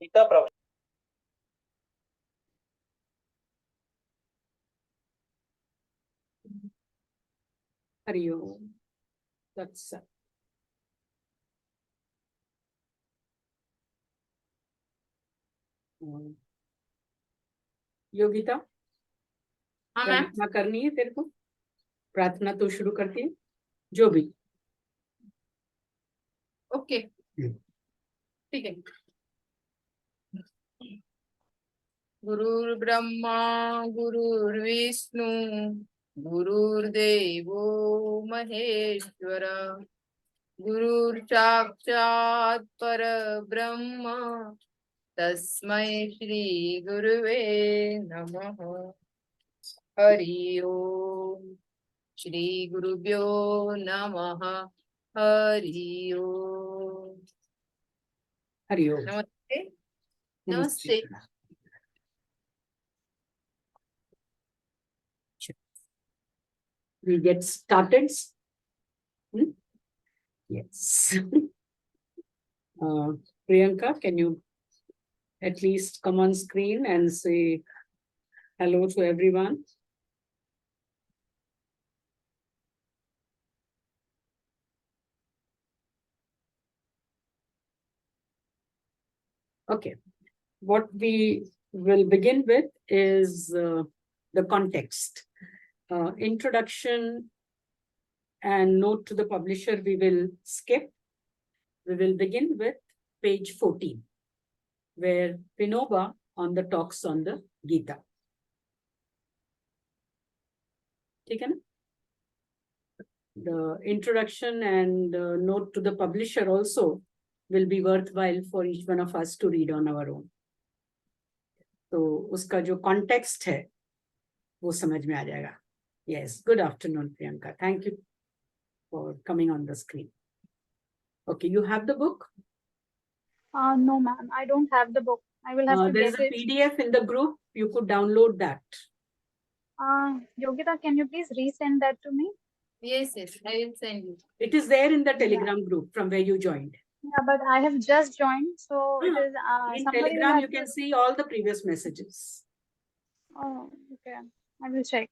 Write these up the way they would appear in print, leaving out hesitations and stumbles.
गीता प्रवचन Hari Om. That's Yogita, हाँ ma'am. प्रार्थना करनी है तेरे को? प्रार्थना तो शुरू करती है जो भी। ओके ठीक है। गुरुर्ब्रह्मा गुरुर्विष्णु गुरुर्देवो महेश्वर गुरुर्साक्षात् परब्रह्म तस्मै श्री गुरुवे नमः। हरि ओम श्री गुरुभ्यो नमः। हरि ओम। हरि ओम। नमस्ते। नमस्ते। We get started. Yes. Priyanka, can you at least come on screen and say hello to everyone? Okay. What we will begin with is the context. Introduction and note to the publisher we will skip. We will begin with page 14, where Vinoba on the talks on the Gita. Okay? The introduction and note to the publisher also will be worthwhile for each one of us to read on our own. तो उसका जो context है वो समझ में आ जाएगा. Yes, good afternoon, Priyanka. Thank you for coming on the screen. Okay, you have the book? No, ma'am, I don't have the book. I will have to There is get a it. PDF in the group. You could download that. Yogita, can you please resend that to me? Yes, I will send you. It is there in the Telegram group from where you joined. Yeah, but I have just joined, so it is. In somebody will Telegram, have you can to- see all the previous messages. Oh, okay. I will check.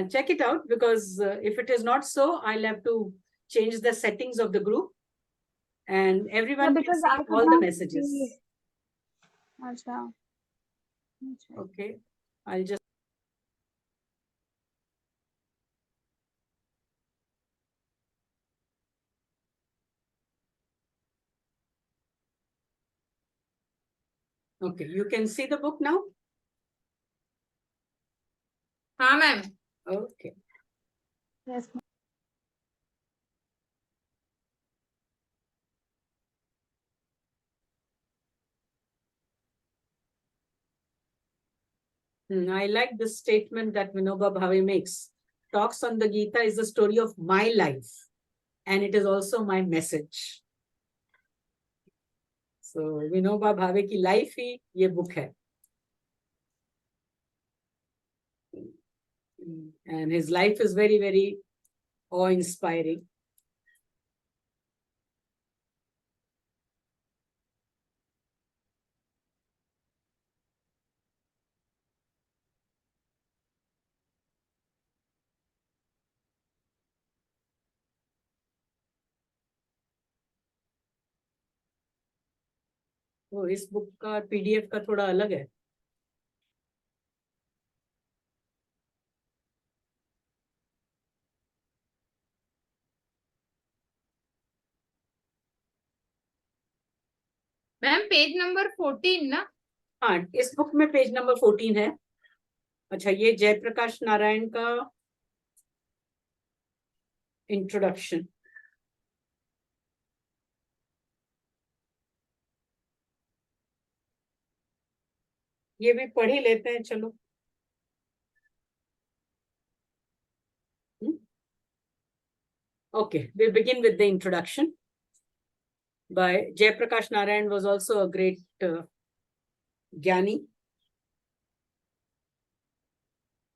Check it out, because if it is not so, I'll have to change the settings of the group and everyone can because see I could all the not messages. see- Acha. Okay. Okay, I'll just. Okay, you can see the book now? हाँ ma'am. Okay. Yes, ma'am. I like this statement that Vinoba Bhave makes. Talks on the Gita is the story of my life, and it is also my message. So Vinoba Bhave की life ही ये book है. And his life is very, very awe-inspiring. तो इस book का PDF का थोड़ा अलग है. मैम पेज नंबर 14 ना? हाँ, इस बुक में पेज नंबर 14 है. अच्छा, ये जयप्रकाश नारायण का इंट्रोडक्शन. ये भी पढ़ ही लेते हैं, चलो. Okay, we begin with the introduction by Jayaprakash Narayan. Was also a great Jnani.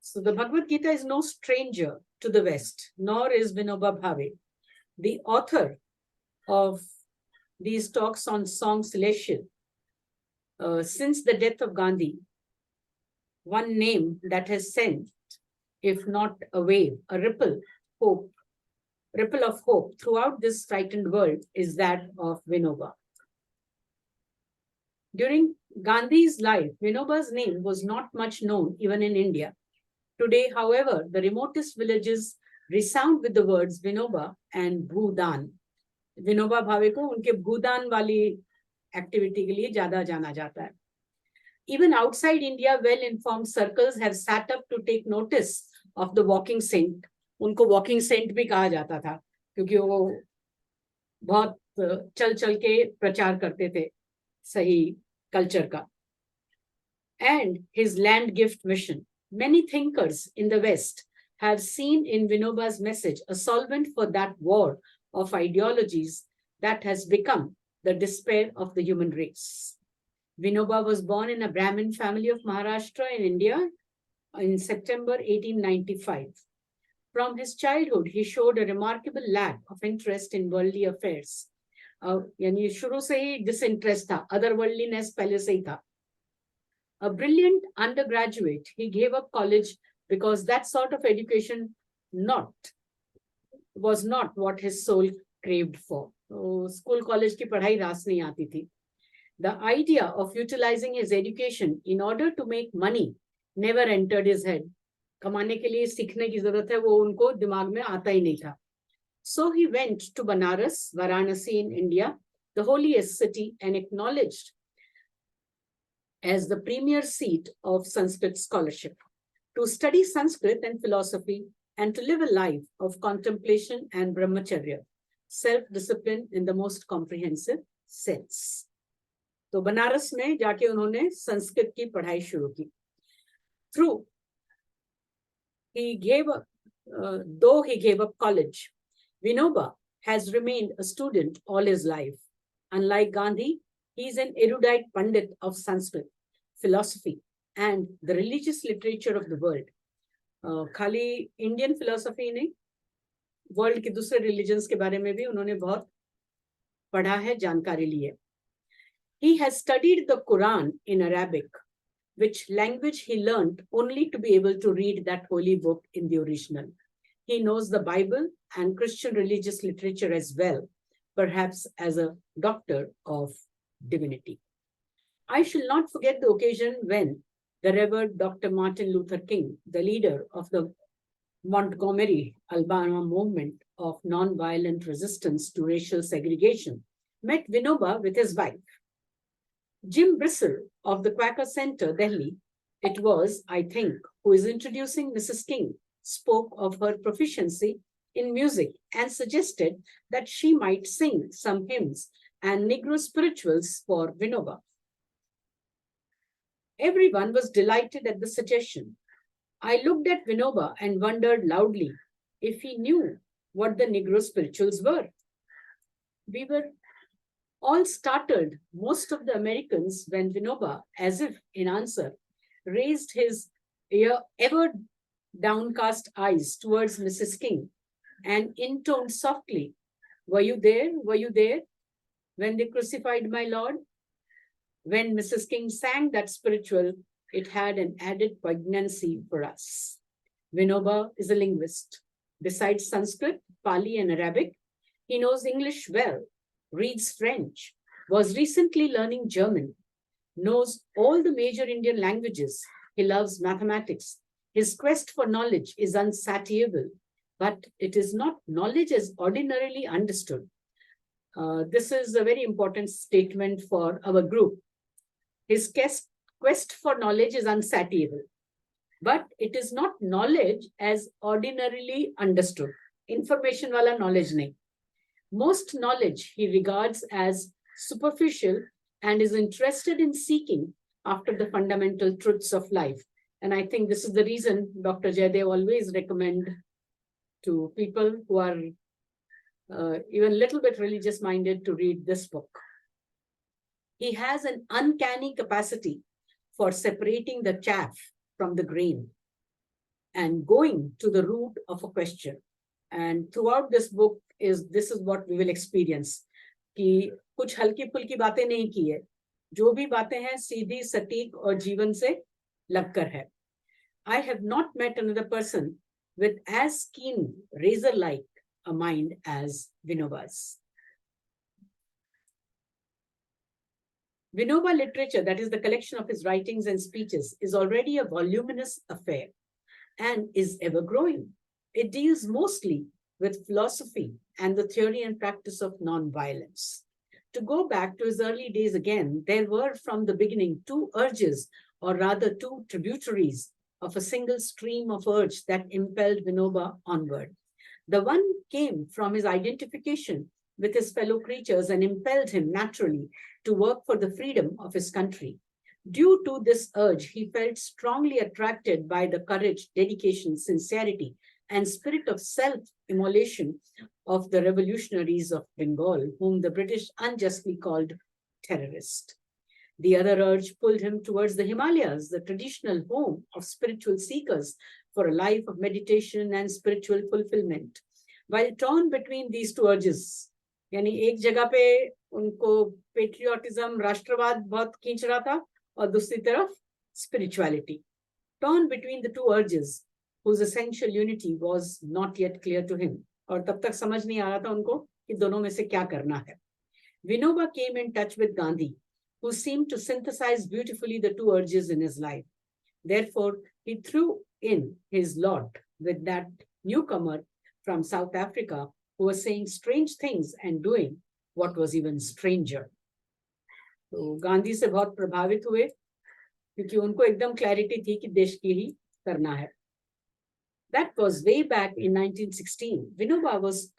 So the Bhagavad Gita is no stranger to the West, nor is Vinoba Bhave, the author of these talks on Song Celestial, since the death of Gandhi, one name that has sent, if not a wave, a ripple of hope throughout this frightened world is that of Vinoba. During Gandhi's life, Vinoba's name was not much known even in India. Today, however, the remotest villages resound with the words Vinoba and Bhudan. Vinoba भावे को उनके भूदान वाली activity के लिए ज्यादा जाना जाता है. Even outside India, well-informed circles have sat up to take notice of the walking saint. उनको walking saint भी कहा जाता था क्योंकि वो बहुत चल के प्रचार करते थे सही कल्चर का. And his land gift mission. Many thinkers in the West have seen in Vinoba's message a solvent for that war of ideologies that has become the despair of the human race. Vinoba was born in a Brahmin family of Maharashtra in India in September 1895. From his childhood, he showed a remarkable lack of interest in worldly affairs. यानी शुरू से ही disinterest था, otherworldliness पहले से ही था. A brilliant undergraduate, he gave up college because that sort of education was not what his soul craved for. School college की पढ़ाई रास नहीं आती थी. The idea of utilizing his education in order to make money never entered his head. कमाने के लिए सीखने की जरूरत है वो उनको दिमाग में आता ही नहीं था. So he went to Banaras, Varanasi in India, the holiest city, and acknowledged as the premier seat of Sanskrit scholarship, to study Sanskrit and philosophy and to live a life of contemplation and brahmacharya, self-discipline in the most comprehensive sense. तो बनारस में जाके उन्होंने संस्कृत की पढ़ाई शुरू की. Though he gave up college, Vinoba has remained a student all his life. Unlike Gandhi, he is an erudite Pandit of Sanskrit, philosophy, and the religious literature of the world. खाली Indian philosophy नहीं, world के दूसरे religions के बारे में भी उन्होंने बहुत पढ़ा है, जानकारी ली है. He has studied the Quran in Arabic, which language he learned only to be able to read that holy book in the original. He knows the Bible and Christian religious literature as well, perhaps as a doctor of divinity. I shall not forget the occasion when the Reverend Dr. Martin Luther King, the leader of the Montgomery, Alabama movement of nonviolent resistance to racial segregation, met Vinoba with his wife. Jim Bristle of the Quaker Center, Delhi, it was, I think, who is introducing Mrs. King, spoke of her proficiency in music and suggested that she might sing some hymns and Negro spirituals for Vinoba. Everyone was delighted at the suggestion. I looked at Vinoba and wondered loudly if he knew what the Negro spirituals were. We were all startled, most of the Americans, when Vinoba, as if in answer, raised his ever downcast eyes towards Mrs. King and intoned softly, "Were you there? Were you there when they crucified my Lord?" When Mrs. King sang that spiritual, it had an added poignancy for us. Vinoba is a linguist. Besides Sanskrit, Pali, and Arabic, he knows English well, reads French, was recently learning German, knows all the major Indian languages. He loves mathematics. His quest for knowledge is unsatiable, but it is not knowledge as ordinarily understood. This is a very important statement for our group. His quest for knowledge is unsatiable, but it is not knowledge as ordinarily understood. Information wala knowledge nahi. Most knowledge he regards as superficial and is interested in seeking after the fundamental truths of life. And I think this is the reason Dr. Jaydev always recommend to people who are even a little bit religious minded to read this book. He has an uncanny capacity for separating the chaff from the grain and going to the root of a question. And throughout this book, this is what we will experience. कि कुछ हल्की फुल्की बातें नहीं की है, जो भी बातें हैं सीधी सटीक और जीवन से लगकर है. I have not met another person with as keen razor-like a mind as Vinoba's. Vinoba literature, that is the collection of his writings and speeches, is already a voluminous affair and is ever growing. It deals mostly with philosophy and the theory and practice of non-violence. To go back to his early days again, there were from the beginning two urges, or rather two tributaries of a single stream of urge that impelled Vinoba onward. The one came from his identification with his fellow creatures and impelled him naturally to work for the freedom of his country. Due to this urge, he felt strongly attracted by the courage, dedication, sincerity, and spirit of self-immolation of the revolutionaries of Bengal, whom the British unjustly called terrorists. The other urge pulled him towards the Himalayas, the traditional home of spiritual seekers for a life of meditation and spiritual fulfillment. While torn between these two urges, यानी एक जगह पे उनको patriotism, राष्ट्रवाद बहुत खींच रहा था और दूसरी तरफ spirituality. Torn between the two urges, whose essential unity was not yet clear to him. और तब तक समझ नहीं आ रहा था उनको कि दोनों में से क्या करना है. Vinoba came in touch with Gandhi, who seemed to synthesize beautifully the two urges in his life. Therefore, he threw in his lot with that newcomer from South Africa who was saying strange things and doing what was even stranger. तो गांधी से बहुत प्रभावित हुए क्योंकि उनको एकदम clarity थी कि देश की ही करना है. That was way back in 1916. Vinoba was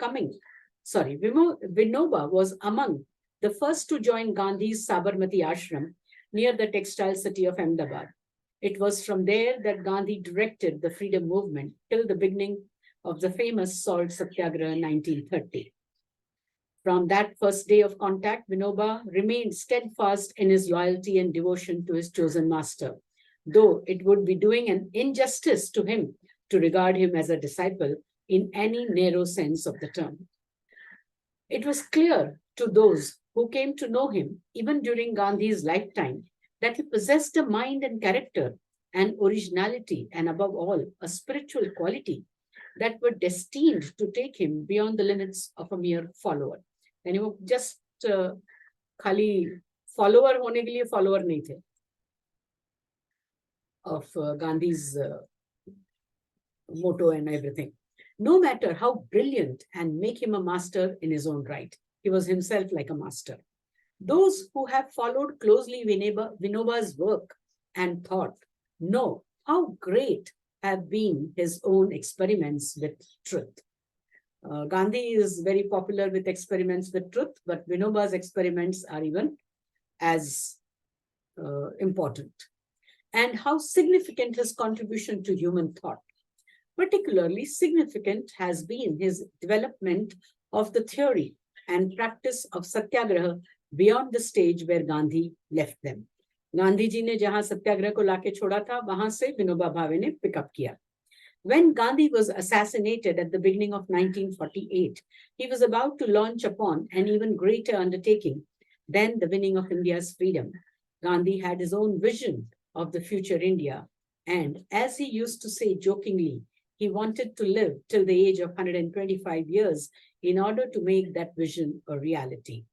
among the first to join Gandhi's Sabarmati Ashram near the textile city of Ahmedabad. It was from there that Gandhi directed the freedom movement till the beginning of the famous Salt Satyagraha in 1930. From that first day of contact, Vinoba remained steadfast in his loyalty and devotion to his chosen master, though it would be doing an injustice to him to regard him as a disciple in any narrow sense of the term. It was clear to those who came to know him, even during Gandhi's lifetime, that he possessed a mind and character and originality, and above all, a spiritual quality that were destined to take him beyond the limits of a mere follower. And he was just खाली follower होने के लिए follower नहीं थे of Gandhi's motto and everything. No matter how brilliant and make him a master in his own right, he was himself like a master. Those who have followed closely Vinoba's work and thought know how great have been his own experiments with truth. Gandhi is very popular with experiments with truth, but Vinoba's experiments are even as important. And how significant his contribution to human thought. Particularly significant has been his development of the theory and practice of Satyagraha beyond the stage where Gandhi left them. Gandhi ji ने जहां सत्याग्रह को लाके छोड़ा था, वहां से विनोबा भावे ने pickup किया. When Gandhi was assassinated at the beginning of 1948, he was about to launch upon an even greater undertaking than the winning of India's freedom. Gandhi had his own vision of the future India, and as he used to say jokingly, he wanted to live till the age of 125 years in order to make that vision a reality.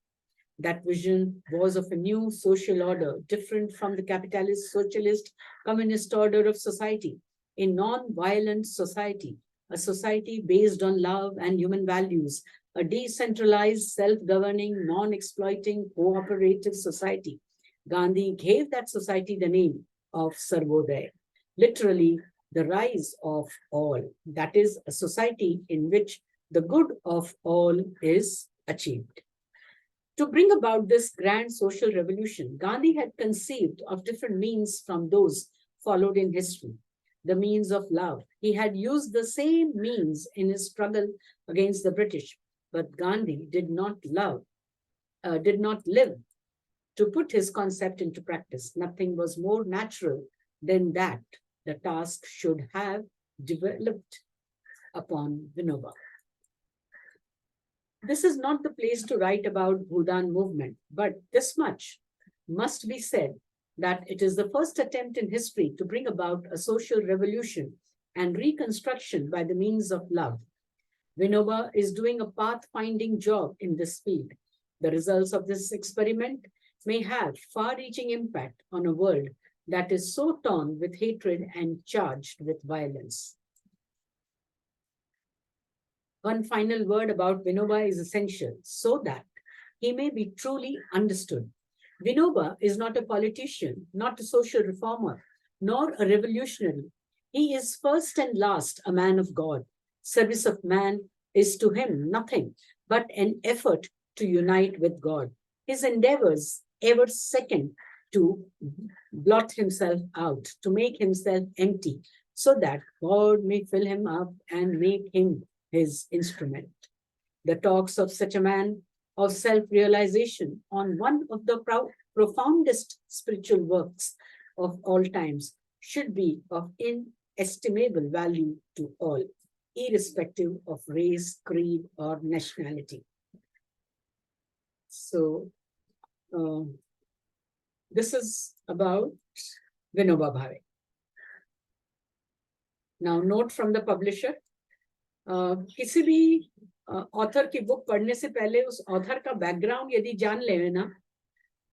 That vision was of a new social order, different from the capitalist, socialist, communist order of society, a non-violent society, a society based on love and human values, a decentralized, self-governing, non-exploiting, cooperative society. Gandhi gave that society the name of Sarvodaya, literally the rise of all. That is a society in which the good of all is achieved. To bring about this grand social revolution, Gandhi had conceived of different means from those followed in history. The means of love. He had used the same means in his struggle against the British, but Gandhi did not live to put his concept into practice. Nothing was more natural than that the task should have developed upon Vinoba. This is not the place to write about Bhudan movement, but this much. must be said that it is the first attempt in history to bring about a social revolution and reconstruction by the means of love. Vinoba is doing a path-finding job in this field. The results of this experiment may have far-reaching impact on a world that is so torn with hatred and charged with violence. One final word about Vinoba is essential so that he may be truly understood. Vinoba is not a politician, not a social reformer, nor a revolutionary. He is first and last a man of God. Service of man is to him nothing but an effort to unite with God. His endeavors ever second to blot himself out, to make himself empty, so that God may fill him up and make him his instrument. The talks of such a man of self-realization on one of the profoundest spiritual works of all times should be of inestimable value to all, irrespective of race, creed, or nationality. So, this is about Vinoba Bhave. Now, note from the publisher. किसी भी author की book पढ़ने से पहले उस author का background यदि जान ले ना,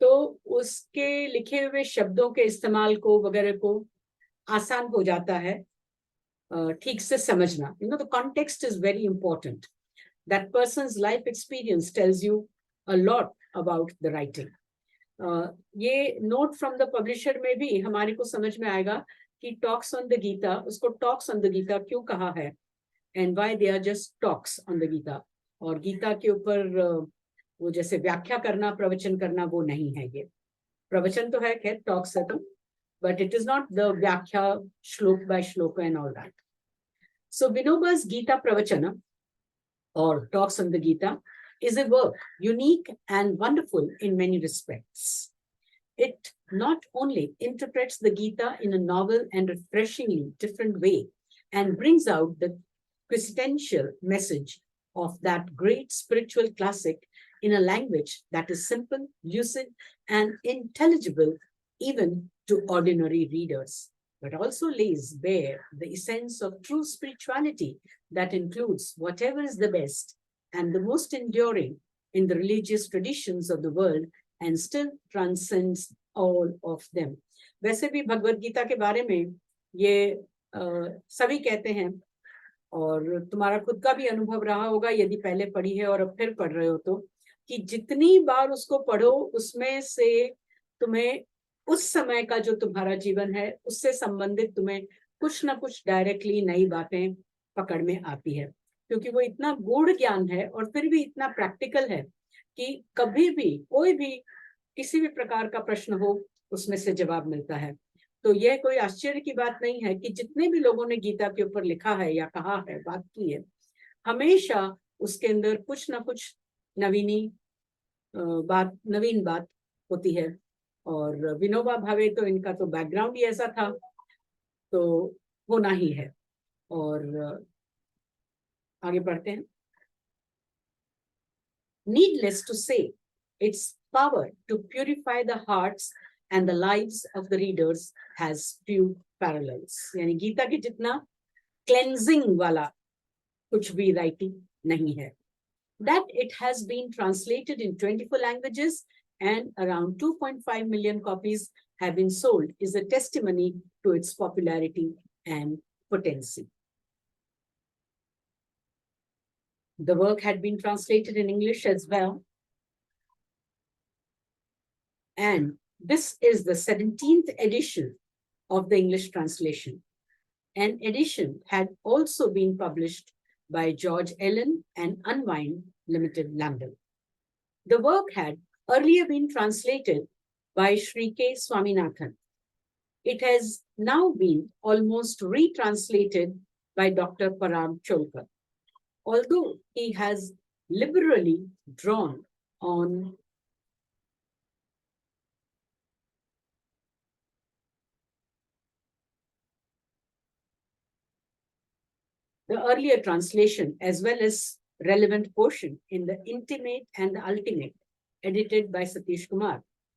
तो उसके लिखे हुए शब्दों के इस्तेमाल को वगैरह को आसान हो जाता है ठीक से समझना. You know, the context is very important. That person's life experience tells you a lot about the writing. ये note from the publisher में भी हमारे को समझ में आएगा कि talks on the Gita, उसको talks on the Gita क्यों कहा है, and why they are just talks on the Gita. और गीता के ऊपर वो जैसे व्याख्या करना, प्रवचन करना, वो नहीं है ये. प्रवचन तो है, खैर talks है तो, but it is not the व्याख्या श्लोक by श्लोक and all that. So Vinoba's Gita Pravachana, or Talks on the Gita, is a work unique and wonderful in many respects. It not only interprets the Gita in a novel and refreshingly different way and brings out the quintessential message of that great spiritual classic in a language that is simple, lucid, and intelligible even to ordinary readers, but also lays bare the essence of true spirituality that includes whatever is the best and the most enduring in the religious traditions of the world and still transcends all of them. वैसे भी भगवद गीता के बारे में ये सभी कहते हैं, और तुम्हारा खुद का भी अनुभव रहा होगा यदि पहले पढ़ी है और अब फिर पढ़ रहे हो तो, कि जितनी बार उसको पढ़ो उसमें से तुम्हें उस समय का जो तुम्हारा जीवन है उससे संबंधित तुम्हें कुछ ना कुछ डायरेक्टली नई बातें पकड़ में आती है, क्योंकि वो इतना गूढ़ ज्ञान है और फिर भी इतना प्रैक्टिकल है कि कभी भी कोई भी किसी भी प्रकार का प्रश्न हो उसमें से जवाब मिलता है. तो यह कोई आश्चर्य की बात नहीं है कि जितने भी लोगों ने गीता के ऊपर लिखा है या कहा है, बात की है, हमेशा उसके अंदर कुछ ना कुछ नवीन बात होती है. और विनोबा भावे तो इनका तो बैकग्राउंड ही ऐसा था, तो होना ही है. और आगे बढ़ते हैं. Needless to say, its power to purify the hearts and the lives of the readers has few parallels. यानी गीता के जितना cleansing वाला कुछ भी writing नहीं है. That it has been translated in 24 languages and around 2.5 million copies have been sold is a testimony to its popularity and potency. The work had been translated in English as well. And this is the 17th edition of the English translation. An edition had also been published by George Ellen and Unwind Limited, London. The work had earlier been translated by Sri K. Swaminathan. It has now been almost retranslated by Dr. Parag Cholkar. Although he has liberally drawn on the earlier translation as well as relevant portion in the intimate and the ultimate, edited by Satish Kumar.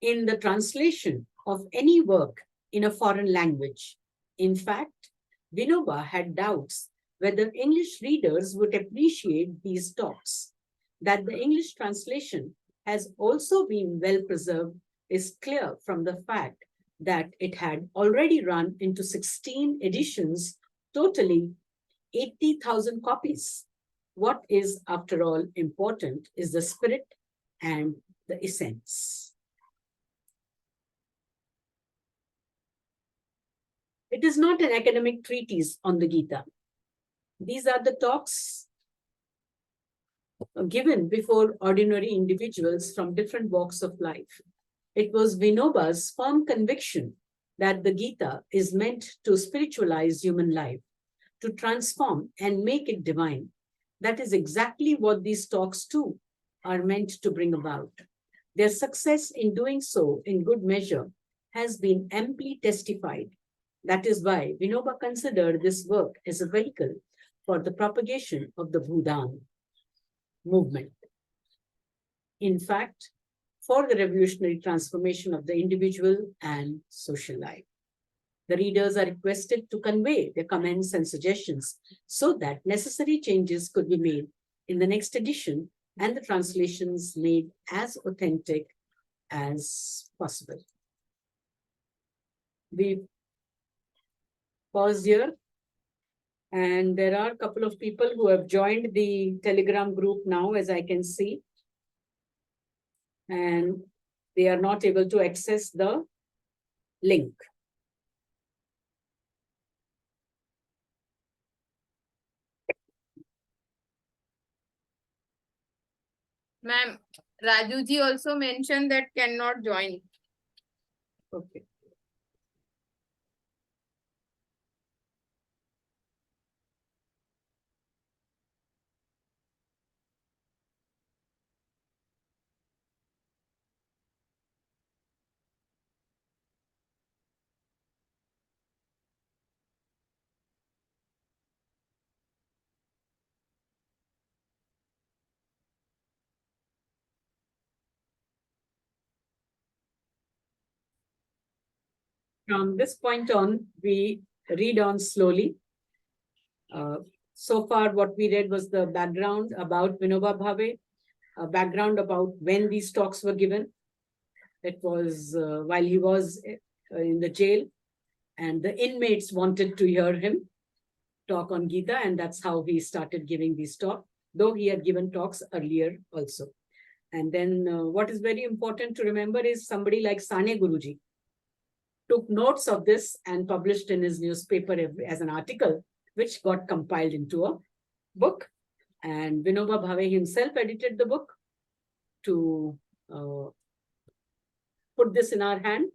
in the translation of any work in a foreign language. In fact, Vinoba had doubts whether English readers would appreciate these talks. That the English translation has also been well preserved is clear from the fact that it had already run into 16 editions, totaling 80,000 copies. What is, after all, important is the spirit and the essence. It is not an academic treatise on the Gita. These are the talks given before ordinary individuals from different walks of life. It was Vinoba's firm conviction that the Gita is meant to spiritualize human life, to transform and make it divine. That is exactly what these talks too are meant to bring about. Their success in doing so in good measure has been amply testified. That is why Vinoba considered this work as a vehicle for the propagation of the Bhudan movement. In fact, for the revolutionary transformation of the individual and social life. The readers are requested to convey their comments and suggestions so that necessary changes could be made in the next edition and the translations made as authentic as possible. We pause here, and there are a couple of people who have joined the Telegram group now, as I can see, and they are not able to access the link. Ma'am, Rajuji also mentioned that cannot join. Okay. From this point on, we read on slowly. So far, what we read was the background about Vinoba Bhave, a background about when these talks were given. It was while he was in the jail, and the inmates wanted to hear him talk on Gita, and that's how he started giving these talks, though he had given talks earlier also. And then what is very important to remember is somebody like Sane Guruji took notes of this and published in his newspaper as an article, which got compiled into a book. And Vinoba Bhave himself edited the book to put this in our hand.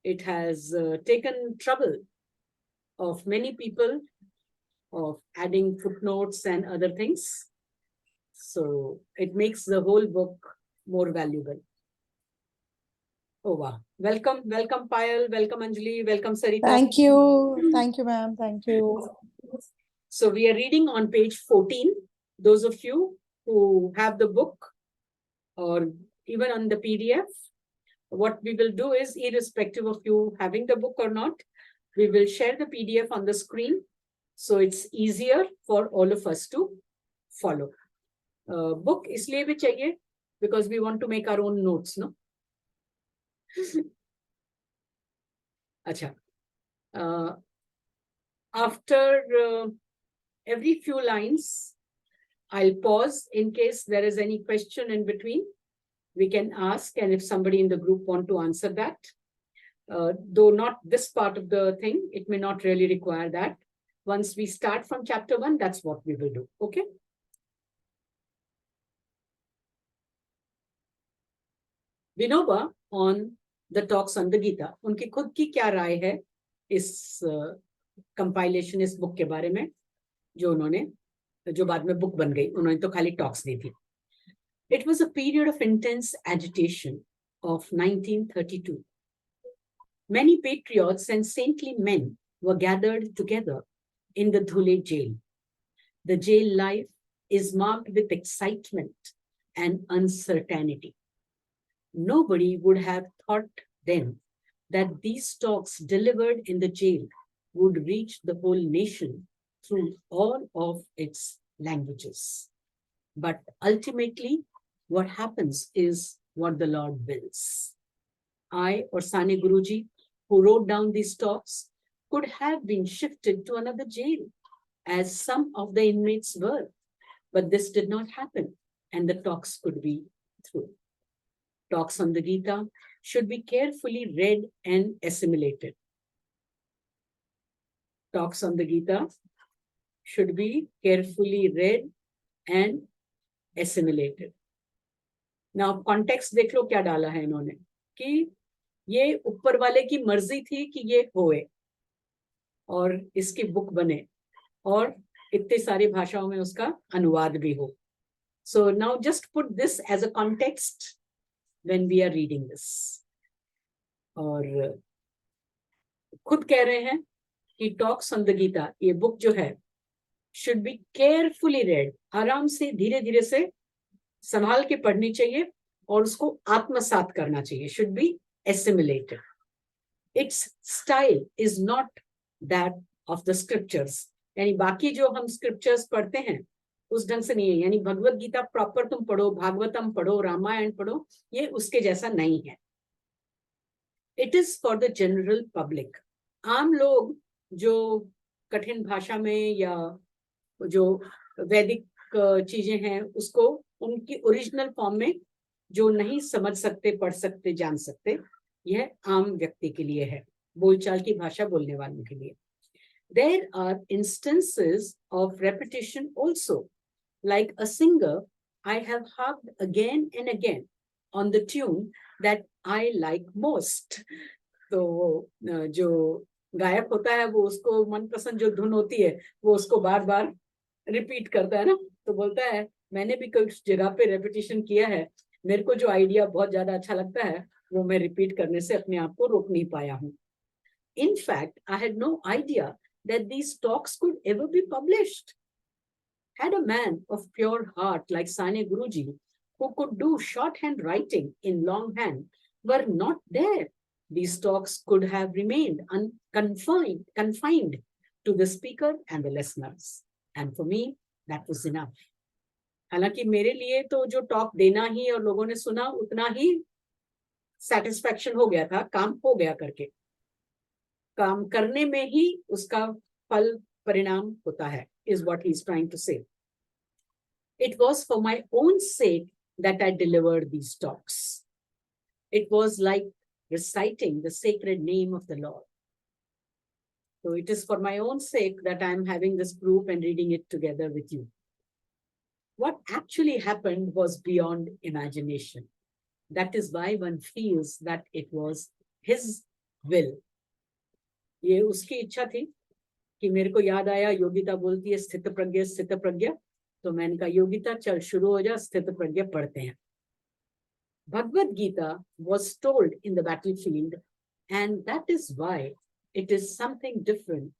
It has taken trouble of many people of adding footnotes and other things. So it makes the whole book more valuable. Oh, wow. Welcome, welcome, Payal. Welcome, Anjali. Welcome, Sarita. Thank you. Thank you, ma'am. Thank you. So we are reading on page 14. Those of you who have the book or even on the PDF, what we will do is, irrespective of you having the book or not, we will share the PDF on the screen. So it's easier for all of us to follow. Book isliye bhi chahiye because we want to make our own notes, no? Acha. After every few lines, I'll pause in case there is any question in between. We can ask, and if somebody in the group want to answer that, though not this part of the thing, it may not really require that. Once we start from chapter 1, that's what we will do. Okay. Vinoba on the talks on the Gita. उनकी खुद की क्या राय है इस compilation, इस book के बारे में, जो उन्होंने, जो बाद में book बन गई, उन्होंने तो खाली talks दी थी. It was a period of intense agitation of 1932. Many patriots and saintly men were gathered together in the Dhule jail. The jail life is marked with excitement and uncertainty. Nobody would have thought then that these talks delivered in the jail would reach the whole nation through all of its languages. But ultimately, what happens is what the Lord wills. I or Sane Guruji, who wrote down these talks, could have been shifted to another jail, as some of the inmates were. But this did not happen, and the talks could be through. Talks on the Gita should be carefully read and assimilated. Talks on the Gita should be carefully read and assimilated. Now, context देख लो क्या डाला है इन्होंने कि ये ऊपर वाले की मर्जी थी कि ये होए और इसकी बुक बने और इतने सारी भाषाओं में उसका अनुवाद भी हो. So now just put this as a context when we are reading this. और खुद कह रहे हैं कि Talks on the Gita, ये बुक जो है should be carefully read, आराम से धीरे धीरे से संभाल के पढ़नी चाहिए और उसको आत्मसात करना चाहिए, should be assimilated. Its style is not that of the scriptures. यानी बाकी जो हम scriptures पढ़ते हैं उस ढंग से नहीं है. यानी भगवत गीता प्रॉपर तुम पढ़ो, भागवतम पढ़ो, रामायण पढ़ो, ये उसके जैसा नहीं है. It is for the general public. आम लोग जो कठिन भाषा में या जो वैदिक चीजें हैं उसको उनकी ओरिजिनल फॉर्म में जो नहीं समझ सकते, पढ़ सकते, जान सकते, यह आम व्यक्ति के लिए है, बोलचाल की भाषा बोलने वालों के लिए. There are instances of repetition also. Like a singer, I have harped again and again on the tune that I like most. तो जो गायक होता है वो उसको मनपसंद जो धुन होती है वो उसको बार बार रिपीट करता है ना, तो बोलता है मैंने भी कुछ जगह पे रेपिटेशन किया है, मेरे को जो आइडिया बहुत ज्यादा अच्छा लगता है वो मैं रिपीट करने से अपने आप को रोक नहीं पाया हूँ. In fact, I had no idea that these talks could ever be published. Had a man of pure heart like Sane Guruji, who could do shorthand writing in longhand, were not there, these talks could have remained confined to the speaker and the listeners. And for me, that was enough. हालांकि मेरे लिए तो जो talk देना ही और लोगों ने सुना उतना ही सेटिस्फैक्शन हो गया था, काम हो गया करके. काम करने में ही उसका फल परिणाम होता है, is what he is trying to say. It was for my own sake that I delivered these talks. It was like reciting the sacred name of the Lord. So it is for my own sake that I am having this group and reading it together with you. What actually happened was beyond imagination. That is why one feels that it was his will. ये उसकी इच्छा थी कि मेरे को याद आया योगिता बोलती है स्थित प्रज्ञा, तो मैंने कहा योगिता चल शुरू हो जा, स्थित प्रज्ञा पढ़ते हैं. Bhagavad Gita was told in the battlefield, and that is why it is something different,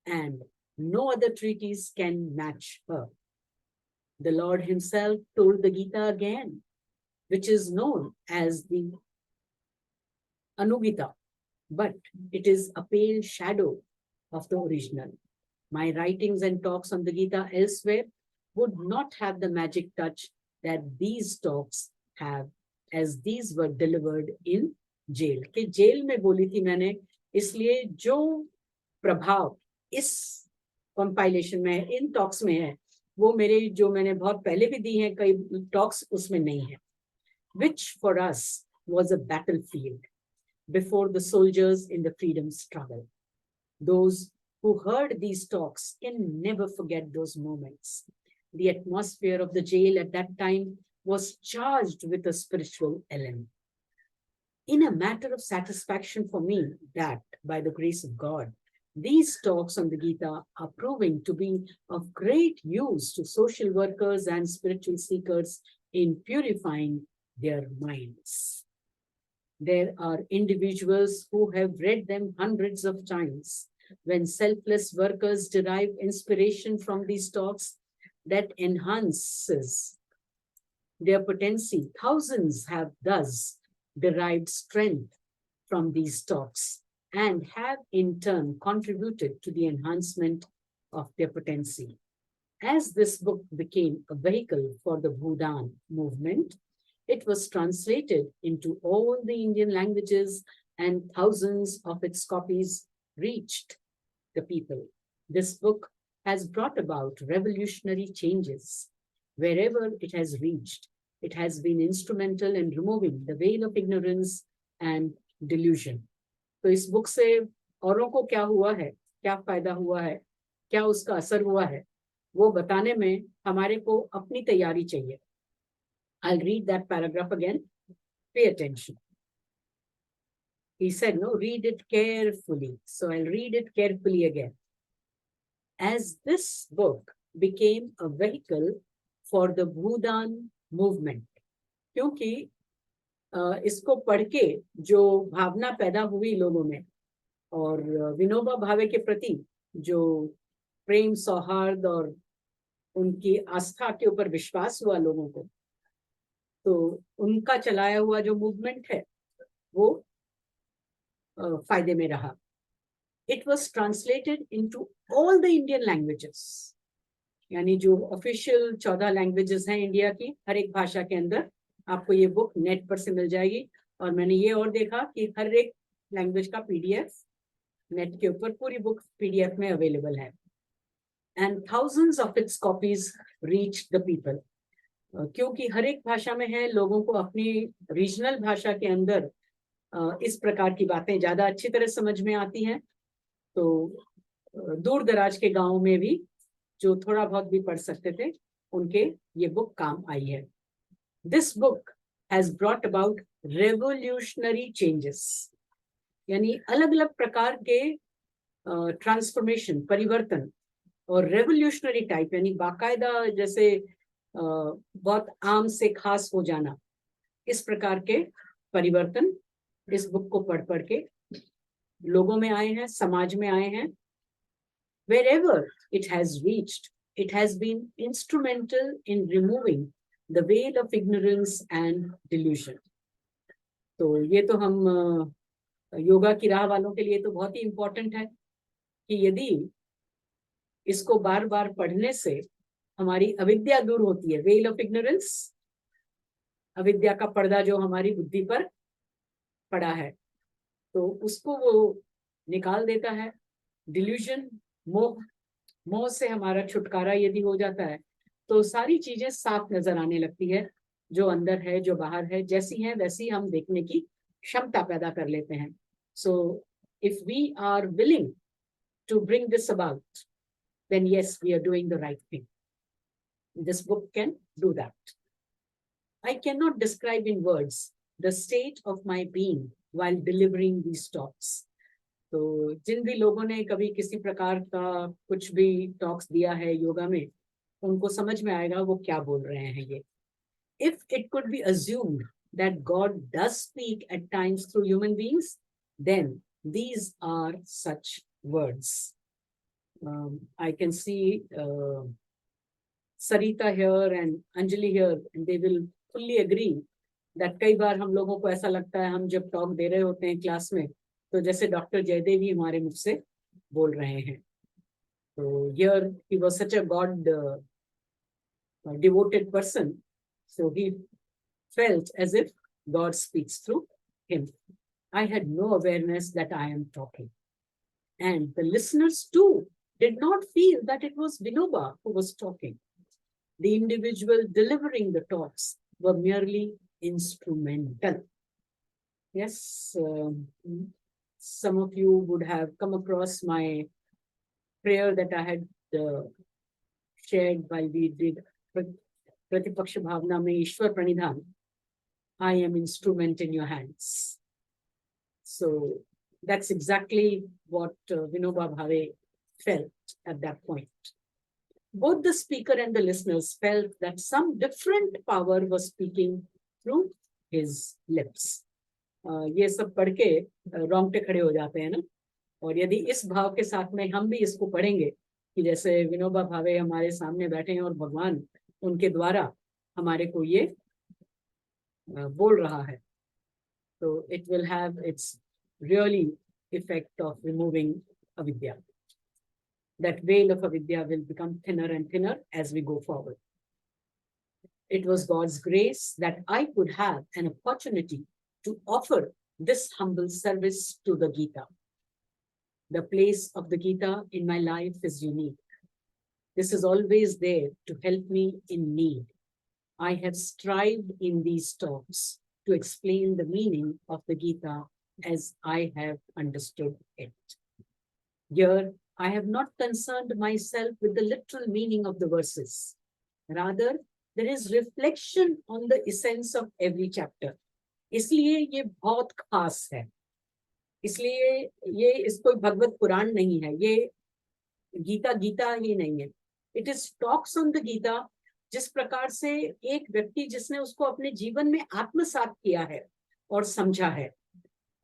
and no other treatise can match her. The Lord himself told the Gita again, which is known as the Anugita, but it is a pale shadow of the original. My writings and talks on the Gita elsewhere would not have the magic touch that these talks have, as these were delivered in jail. कि jail में बोली थी मैंने, इसलिए जो प्रभाव इस compilation में इन टॉक्स में है वो मेरे जो मैंने बहुत पहले भी दी हैं कई टॉक्स उसमें नहीं है. Which for us was a battlefield before the soldiers in the freedom struggle. Those who heard these talks can never forget those moments. The atmosphere of the jail at that time was charged with a spiritual element. In a matter of satisfaction for me that, by the grace of God, these talks on the Gita are proving to be of great use to social workers and spiritual seekers in purifying their minds. There are individuals who have read them hundreds of times. When selfless workers derive inspiration from these talks, that enhances their potency. Thousands have thus derived strength from these talks and have in turn contributed to the enhancement of their potency. As this book became a vehicle for the Bhudan movement, it was translated into all the Indian languages and thousands of its copies reached the people. This book has brought about revolutionary changes. Wherever it has reached, it has been instrumental in removing the veil of ignorance and delusion. तो इस book से औरों को क्या हुआ है, क्या फायदा हुआ है, क्या उसका असर हुआ है, वो बताने में हमारे को अपनी तैयारी चाहिए. I'll read that paragraph again. Pay attention. He said, no, read it carefully. So I'll read it carefully again. As this book became a vehicle for the Bhudan movement, क्योंकि इसको पढ़ के जो भावना पैदा हुई लोगों में और विनोबा भावे के प्रति जो प्रेम सौहार्द और उनकी आस्था के ऊपर विश्वास हुआ लोगों को, तो उनका चलाया हुआ जो मूवमेंट है वो फायदे में रहा. It was translated into all the Indian languages. यानी जो ऑफिशियल 14 लैंग्वेजेस हैं इंडिया की, हर एक भाषा के अंदर आपको ये बुक नेट पर से मिल जाएगी. और मैंने ये और देखा कि हर एक लैंग्वेज का पीडीएफ नेट के ऊपर पूरी बुक पीडीएफ में अवेलेबल है. And thousands of its copies reach the people. क्योंकि हर एक भाषा में है, लोगों को अपनी रीजनल भाषा के अंदर इस प्रकार की बातें ज्यादा अच्छी तरह समझ में आती हैं. तो दूर दराज के गांवों में भी जो थोड़ा बहुत भी पढ़ सकते थे, उनके ये बुक काम आई है. This book has brought about revolutionary changes. यानी अलग अलग प्रकार के ट्रांसफॉर्मेशन, परिवर्तन, और रेवोल्यूशनरी टाइप यानी बाकायदा जैसे बहुत आम से खास हो जाना, इस प्रकार के परिवर्तन इस बुक को पढ़ के लोगों में आए हैं, समाज में आए हैं. Wherever it has reached, it has been instrumental in removing the veil of ignorance and delusion. तो ये तो हम योगा की राह वालों के लिए तो बहुत ही इम्पोर्टेंट है कि यदि इसको बार बार पढ़ने से हमारी अविद्या दूर होती है. वेल ऑफ इग्नोरेंस, अविद्या का पर्दा जो हमारी बुद्धि पर पड़ा है, तो उसको वो निकाल देता है. डिल्यूजन, मोह से हमारा छुटकारा यदि हो जाता है तो सारी चीजें साफ नजर आने लगती है. जो अंदर है, जो बाहर है, जैसी है वैसी हम देखने की क्षमता पैदा कर लेते हैं. So if we are willing to bring this about, then yes, we are doing the right thing. This book can do that. I cannot describe in words the state of my being while delivering these talks. तो जिन भी लोगों ने कभी किसी प्रकार का कुछ भी टॉक्स दिया है योगा में, उनको समझ में आएगा वो क्या बोल रहे हैं ये. If it could be assumed that God does speak at times through human beings, then these are such words. I can see Sarita here and Anjali here, and they will fully agree that कई बार हम लोगों को ऐसा लगता है, हम जब talk they रहे होते हैं क्लास में, तो जैसे डॉक्टर जयदेव ही हमारे मुख से बोल रहे हैं. तो here he was such a God devoted person, so he felt as if God speaks through him. I had no awareness that I am talking, and the listeners too did not feel that it was Vinoba who was talking. The individual delivering the talks were merely instrumental. Yes, some of you would have come across my prayer that I had shared while we did Pratipaksha Bhavna mein Ishwar Pranidhan. I am instrument in your hands. So that's exactly what Vinoba Bhave felt at that point. Both the speaker and the listeners felt that some different power was speaking through his lips. ये सब पढ़ के रोंगटे खड़े हो जाते हैं ना. और यदि इस भाव के साथ में हम भी इसको पढ़ेंगे कि जैसे विनोबा भावे हमारे सामने बैठे हैं और भगवान उनके द्वारा हमारे को ये बोल रहा है, तो it will have its really effect of removing avidya. That veil of avidya will become thinner and thinner as we go forward. It was God's grace that I could have an opportunity to offer this humble service to the Gita. The place of the Gita in my life is unique. This is always there to help me in need. I have strived in these talks to explain the meaning of the Gita as I have understood it. Here, I have not concerned myself with the literal meaning of the verses. Rather, there is reflection on the essence of every chapter. इसलिए ये बहुत खास है. इसलिए ये इस कोई भगवत पुराण नहीं है, ये गीता गीता ही नहीं है. It is talks on the Gita, जिस प्रकार से एक व्यक्ति जिसने उसको अपने जीवन में आत्मसात किया है और समझा है,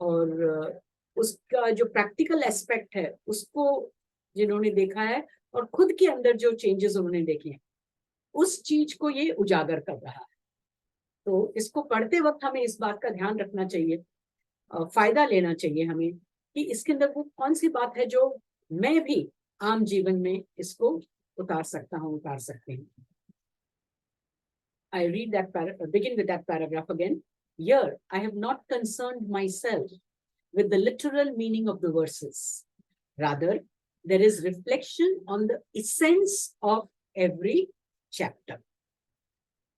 और उसका जो प्रैक्टिकल एस्पेक्ट है उसको जिन्होंने देखा है और खुद के अंदर जो चेंजेस उन्होंने देखे हैं, उस चीज को ये उजागर कर रहा है. तो इसको पढ़ते वक्त हमें इस बात का ध्यान रखना चाहिए, फायदा लेना चाहिए हमें कि इसके अंदर वो कौन सी बात है जो मैं भी आम जीवन में इसको उतार सकता हूँ, उतार सकते हैं. I read that begin with that paragraph again. Here, I have not concerned myself with the literal meaning of the verses. Rather, there is reflection on the essence of every chapter.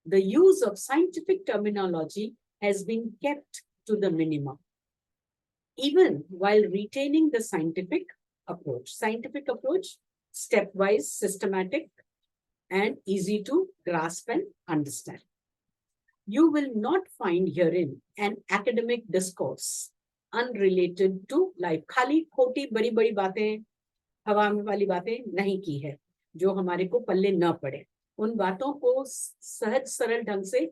The use of scientific terminology has been kept to the minimum, even while retaining the scientific approach. Scientific approach, stepwise, systematic, and easy to grasp and understand. You will not find herein an academic discourse unrelated to life. खाली खोटी बड़ी बड़ी बातें, हवा वाली बातें नहीं की है जो हमारे को पल्ले न पड़े. उन बातों को सहज सरल ढंग से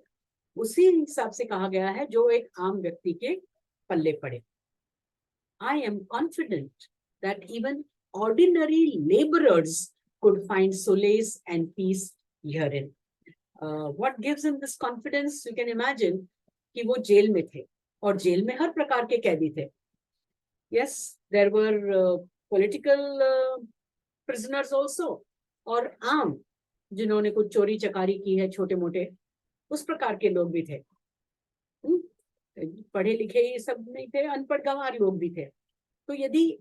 उसी हिसाब से कहा गया है जो एक आम व्यक्ति के पल्ले पड़े. I am confident that even ordinary laborers could find solace and peace herein. What gives him this confidence? You can imagine कि वो जेल में थे और जेल में हर प्रकार के कैदी थे. Yes, there were political prisoners also, और आम जिन्होंने कुछ चोरी चकारी की है, छोटे मोटे, उस प्रकार के लोग भी थे. पढ़े लिखे ये सब नहीं थे, अनपढ़ गंवार लोग भी थे. तो यदि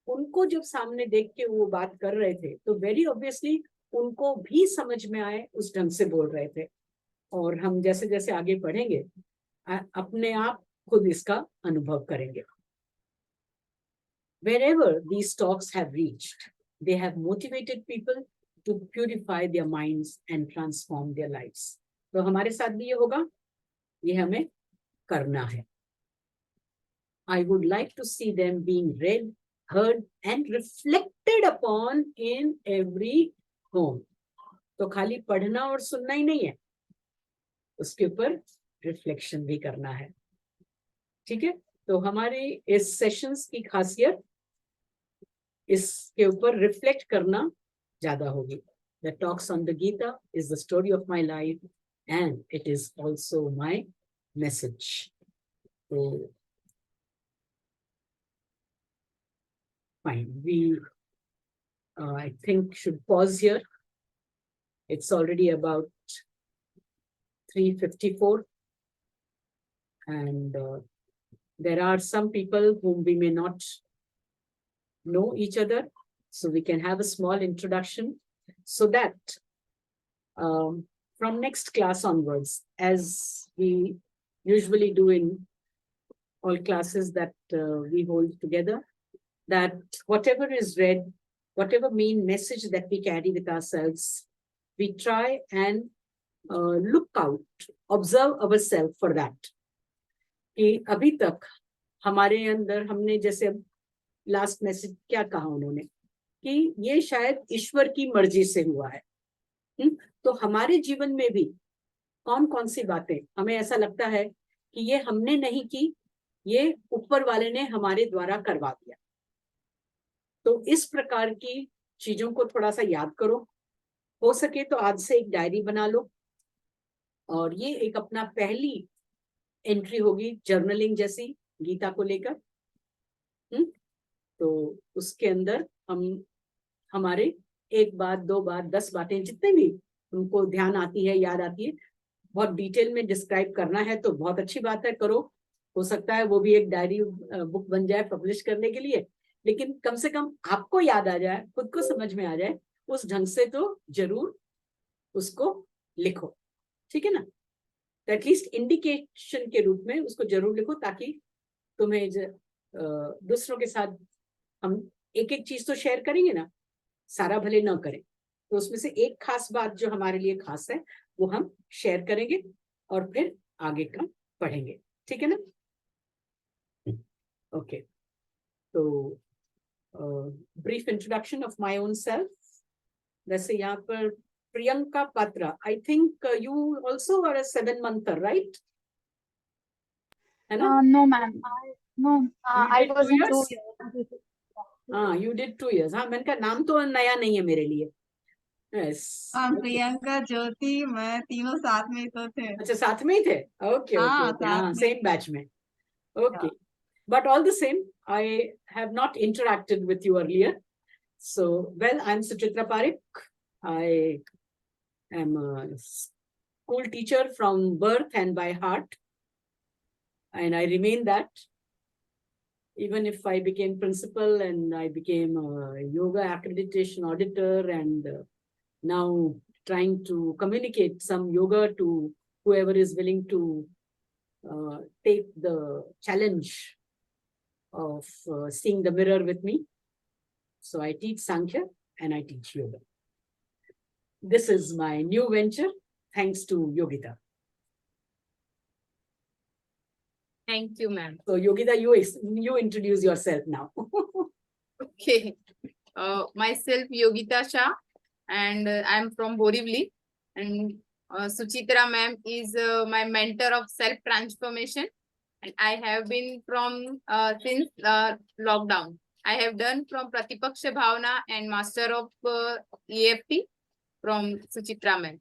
उनको जब सामने देख के वो बात कर रहे थे तो वेरी ऑब्वियसली उनको भी समझ में आए, उस ढंग से बोल रहे थे. और हम जैसे जैसे आगे पढ़ेंगे अपने आप खुद इसका अनुभव करेंगे. Wherever these talks have reached, they have motivated people to purify their minds and transform their lives. तो हमारे साथ भी ये होगा, ये हमें करना है. I would like to see them being read, heard, and reflected upon in every home. तो खाली पढ़ना और सुनना ही नहीं है, उसके ऊपर रिफ्लेक्शन भी करना है. ठीक है, तो हमारी इस सेशंस की खासियत इसके ऊपर रिफ्लेक्ट करना ज्यादा होगी. The talks on the Gita is the story of my life and it is also my message. So, fine, we I think should pause here. It's already about 3:54 and there are some people whom we may not know each other, so we can have a small introduction so that from next class onwards, as we usually do in all classes that we hold together, that whatever is read, whatever main message that we carry with ourselves, we try and look out, observe ourselves for that. कि अभी तक हमारे अंदर हमने जैसे last message क्या कहा उन्होंने कि ये शायद ईश्वर की मर्जी से हुआ है. तो हमारे जीवन में भी कौन कौन सी बातें हमें ऐसा लगता है कि ये हमने नहीं की, ये ऊपर वाले ने हमारे द्वारा करवा दिया. तो इस प्रकार की चीजों को थोड़ा सा याद करो. हो सके तो आज से एक डायरी बना लो और ये एक अपना पहली एंट्री होगी जर्नलिंग जैसी गीता को लेकर। तो उसके अंदर हम हमारे 1 बात 2 बात 10 बातें जितने भी उनको ध्यान आती है, याद आती है, बहुत डिटेल में डिस्क्राइब करना है तो बहुत अच्छी बात है, करो। हो सकता है वो भी एक डायरी बुक बन जाए पब्लिश करने के लिए, लेकिन कम से कम आपको याद आ जाए, खुद को समझ में आ जाए, उस ढंग से तो जरूर उसको लिखो, ठीक है ना। तो एटलीस्ट इंडिकेशन के रूप में उसको जरूर लिखो, ताकि तुम्हें दूसरों के साथ हम एक एक चीज तो शेयर करेंगे ना, सारा भले न करें, तो उसमें से एक खास बात जो हमारे लिए खास है वो हम शेयर करेंगे और फिर आगे का पढ़ेंगे, ठीक है ना। ओके, तो brief introduction of my own self. वैसे यहाँ पर Priyanka Patra, I think you also are a 7 monther, right? है ना? No, ma'am. You I did was 2 in 2 years? years. हाँ, you did 2 years. हाँ, मैंने कहा नाम तो नया नहीं है मेरे लिए। Yes. Okay. प्रियंका, ज्योति, मैं तीनों साथ में ही तो थे। अच्छा, साथ में ही थे? ओके हाँ, ओके, साथ हाँ, में। सेम बैच में। Okay, but all the same, I have not interacted with you earlier. So, well, I'm Suchitra Parekh. I am a school teacher from birth and by heart, and I remain that. Even if I became principal and I became a yoga accreditation auditor, and now trying to communicate some yoga to whoever is willing to take the challenge of seeing the mirror with me. So I teach Sankhya and I teach yoga. This is my new venture, thanks to Yogita. Thank you, ma'am. So Yogita, you introduce yourself now. Okay. Myself Yogita Shah, and I'm from Borivali. And Suchitra ma'am is my mentor of self-transformation. And I have been from since lockdown. I have done from Pratipaksha Bhavana and Master of EFT from Suchitra ma'am.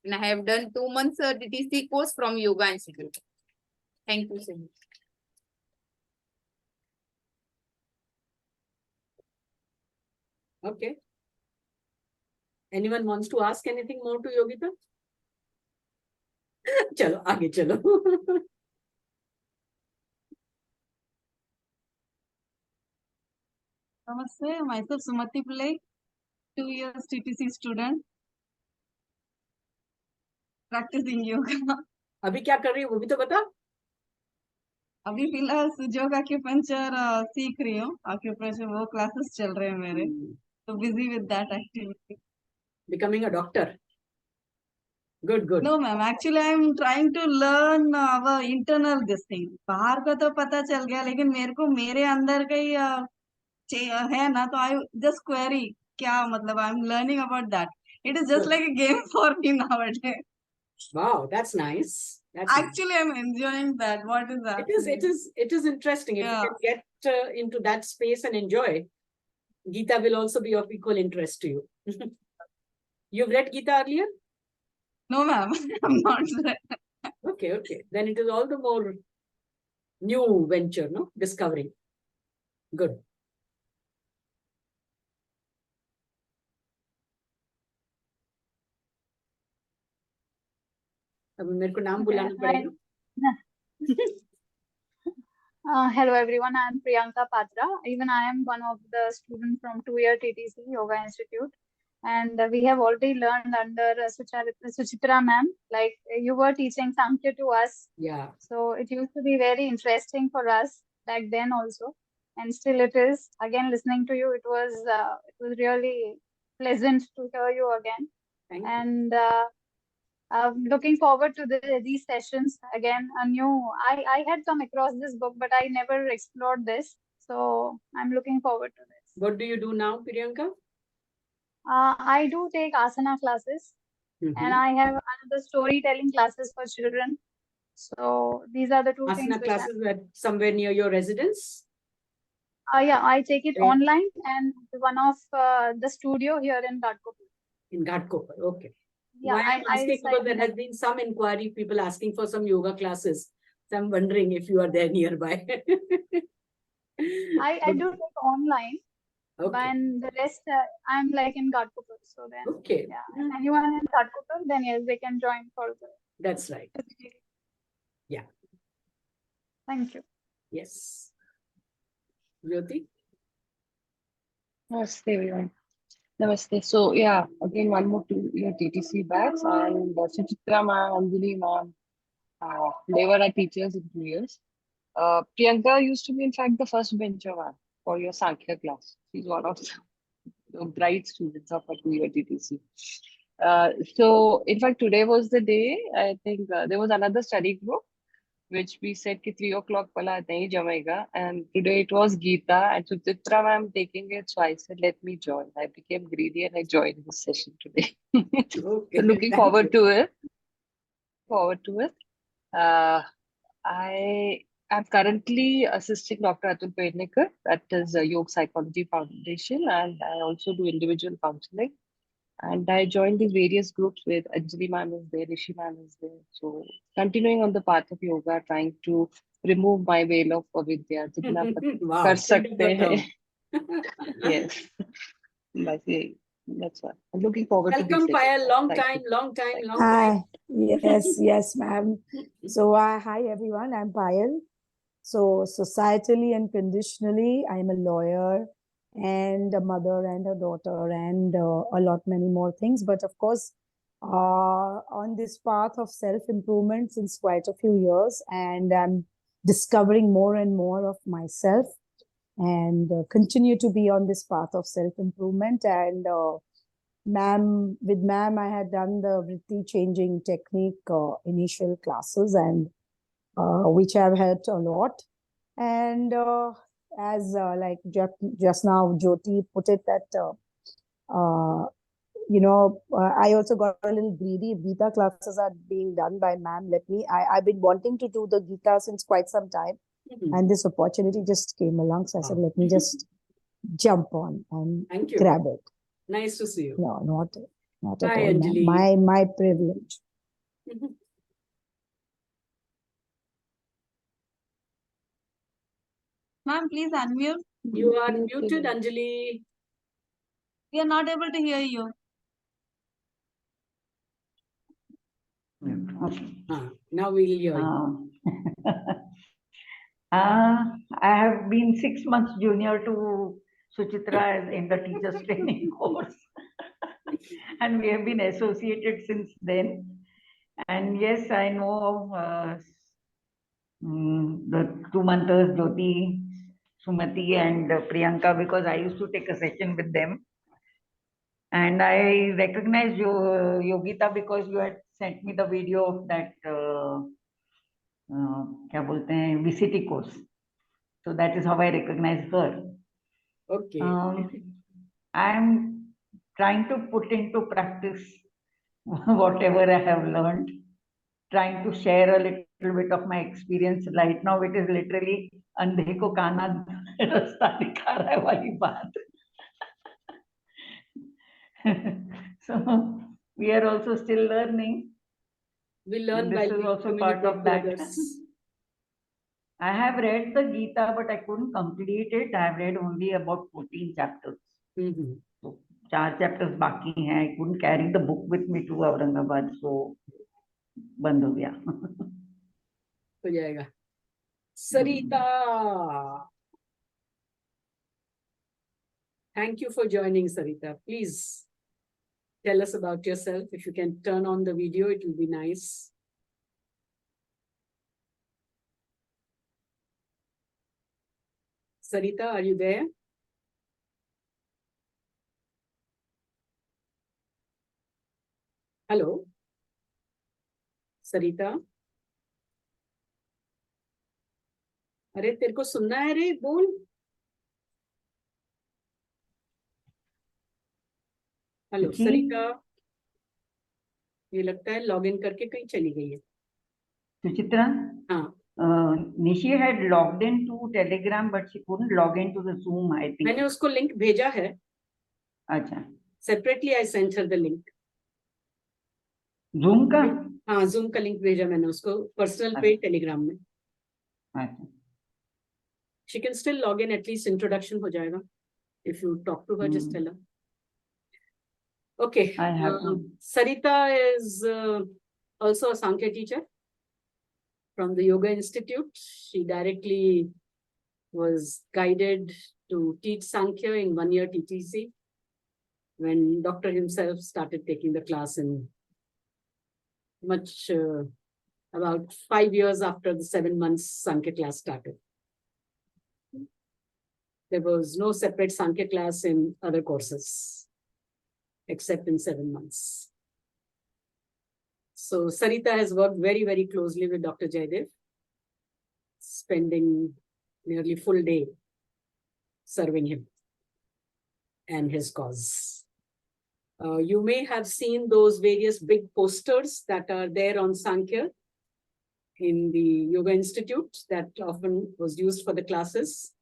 And I have done 2 months DTC course from Yoga Institute. Thank you so much. Okay. Anyone wants to ask anything more to Yogita? चलो आगे चलो. Namaste, myself Sumati Pillai, 2 years TTC student, practicing yoga. अभी क्या कर रही है वो भी तो बता. अभी फिलहाल सुजोग आक्यूपंचर सीख रही हूँ. आक्यूप्रेशर वो क्लासेस चल रहे हैं मेरे, तो busy with that activity. Becoming a doctor. Good, good. No, ma'am. Actually, I'm trying to learn our internal this thing. बाहर का तो पता चल गया, लेकिन मेरे को मेरे अंदर का ही है ना, तो I just query क्या मतलब. I'm learning about that. It is just Good. like a game for me nowadays. Wow, that's nice. That's Actually, I'm enjoying that. What is that? nice. It is interesting. If Yeah. you can get into that space and enjoy, Gita will also be of equal interest to you. You've read Gita earlier? No, ma'am. I'm not sure. Okay, okay. Then it is all the more new venture, no? Discovering. Good. अब मेरे को नाम बुलाना पड़ेगा. Hello everyone, I am Priyanka Patra. Even I am one of the students from 2-year TTC Yoga Institute. And we have already learned under Suchitra ma'am, like you were teaching Sankhya to us. Yeah. So it used to be very interesting for us back then also. And still it is. Again, listening to you, it was really pleasant to hear you again. Thank you. And looking forward to these sessions again. I had come across this book, but I never explored this. So I'm looking forward to this. What do you do now, Priyanka? I do take asana classes, and I have another storytelling classes for children. So these are the two things. Asana classes at somewhere near your residence? Yeah, I take it Where? online and one of the studio here in Ghatkopar. In Ghatkopar, okay. Yeah, Why I'm asking, because there reside has been some inquiry, people asking for some yoga classes So I'm wondering if you are there nearby. I do take online, Okay. and the rest I'm like in Ghatpur. So then, Okay. yeah, if anyone in Ghatpur, then yes, they can join for the. That's right. Yeah. Thank you. Yes. Jyoti? Namaste, everyone. Namaste. So, yeah, again, one more 2-year TTC batch, and Suchitra ma'am, Anjali ma'am, they were our teachers in 2 years. Priyanka used to be, in fact, the first bencher ma'am for your Sankhya class. She's one of the bright students of our 2-year TTC. So, in fact, today was the day. I think there was another study group which we said ki 3 o'clock wala nahi jamega. And today it was Gita and Suchitra ma'am taking it. So I said, let me join. I became greedy and I joined this session today. Okay. So looking Thank forward you. to it. Uh, I am currently assisting Dr. Atul Pednekar at his Yoga Psychology Foundation, and I also do individual counseling. And I joined these various groups with Anjali ma'am is there, Rishi ma'am is there. So continuing on the path of yoga, trying to remove my veil of avidya, jitna Wow. kar End of sakte the hain. term. Yes, that's what. I'm looking forward to this Welcome, session. Payal. Long Thank time, you. long time, Thank long time. Hi, yes, ma'am. So, hi everyone, I'm Payal. So, societally and conditionally, I'm a lawyer and a mother and a daughter and a lot many more things. But of course, on this path of self-improvement since quite a few years, and I'm discovering more and more of myself and continue to be on this path of self-improvement. And with ma'am, I had done the Vritti changing technique initial classes, and which have helped a lot. And as like just now Jyoti put it, that I also got a little greedy. If Gita classes are being done by ma'am, I've been wanting to do the Gita since quite some time, and this opportunity just came along. So I said, let me just jump on and Thank you. grab it. Nice to see you. No, not at Hi, all, ma'am. Anjali. My privilege. Ma'am, please unmute. You are muted, Anjali. We are not able to hear you. Okay. Now we'll hear you. I have been 6 months junior to Suchitra in the teacher's training course. And we have been associated since then. And yes, I know the two mantras, Jyoti, Sumati, and Priyanka, because I used to take a session with them. And I recognize Yogita because you had sent me the video of that क्या बोलते हैं VCT course. So that is how I recognize her. Okay. I'm trying to put into practice whatever I have learned, trying to share a little bit of my experience. Right now, it is literally अंधे को काना रास्ता दिखा रहा है वाली बात. So we are also still learning. We learn This while is we also part of that. communicate to others. I have read the Gita, but I couldn't complete it. I have read only about 14 chapters. So 4 chapters बाकी हैं. I couldn't carry the book with me to Aurangabad, so बंद हो गया. हो जाएगा. Sarita. Thank you for joining, Sarita. Please tell us about yourself. If you can turn on the video, it will be nice. Sarita, are you there? Hello? Sarita? अरे तेरे को सुनना है रे, बोल. हेलो सरिता, ये लगता है लॉग इन करके कहीं चली गई है. Suchitra? हाँ. Nishi had logged into Telegram, but she couldn't log into the Zoom, I think. मैंने उसको लिंक भेजा है. अच्छा. Separately I sent her the link. Zoom का? हाँ, Zoom का लिंक भेजा मैंने उसको पर्सनल पे टेलीग्राम में. अच्छा. She can still log in, at least introduction ho jayega. If you talk to her, just tell her. Okay. I have Sarita is also a Sankhya teacher from the Yoga Institute. She directly was guided to teach Sankhya in 1 year TTC when Doctor himself started taking the class in about 5 years after the 7 months Sankhya class started. There was no separate Sankhya class in other courses, except in 7 months. So Sarita has worked very, very closely with Dr. Jaydev, spending nearly full day serving him and his cause. You may have seen those various big posters that are there on Sankhya in the Yoga Institute that often was used for the classes.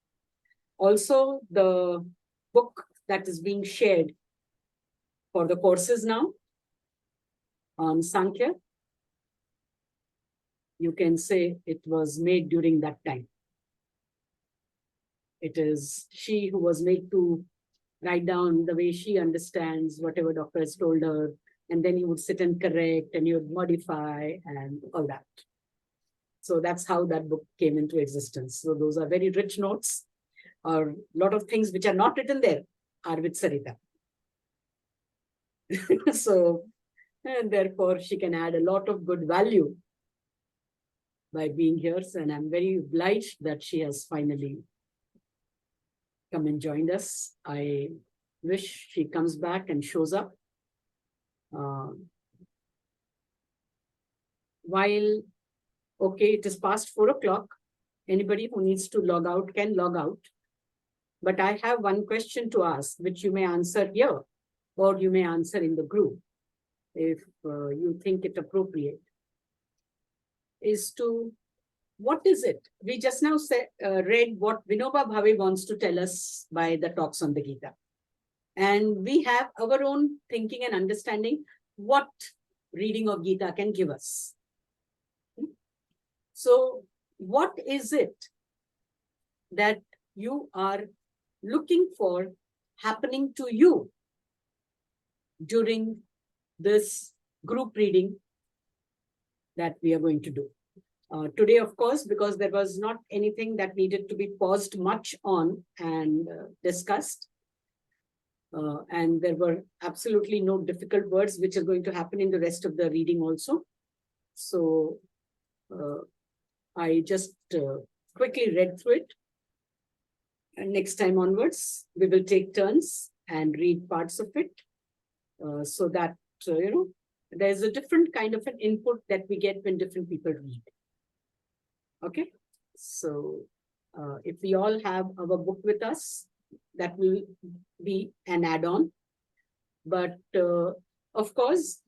Also, the book that is being shared for the courses now on Sankhya, you can say it was made during that time. It is she who was made to write down the way she understands whatever doctor has told her, and then you would sit and correct and you would modify and all that. So that's how that book came into existence. So those are very rich notes, or a lot of things which are not written there are with Sarita. So, and therefore she can add a lot of good value by being here. And I'm very obliged that she has finally come and joined us. I wish she comes back and shows up. While, okay, it is past 4 o'clock. Anybody who needs to log out can log out. But I have one question to ask, which you may answer here, or you may answer in the group, if you think it appropriate, is to, what is it? We just now read what Vinoba Bhave wants to tell us by the talks on the Gita. And we have our own thinking and understanding what reading of Gita can give us. So what is it that you are looking for happening to you during this group reading that we are going to do? Today, of course, because there was not anything that needed to be paused much on and discussed. And there were absolutely no difficult words, which are going to happen in the rest of the reading also. So I just quickly read through it. And next time onwards, we will take turns and read parts of it so that, there's a different kind of an input that we get when different people read. Okay, so if we all have our book with us, that will be an add-on. But of course,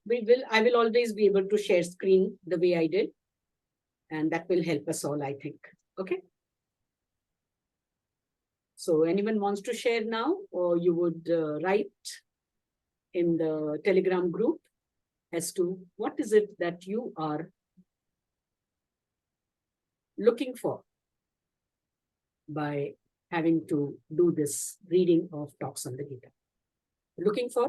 I will always be able to share screen the way I did. And that will help us all, I think. Okay. So anyone wants to share now, or you would write in the Telegram group as to what is it that you are looking for by having to do this reading of talks on the Gita. Looking for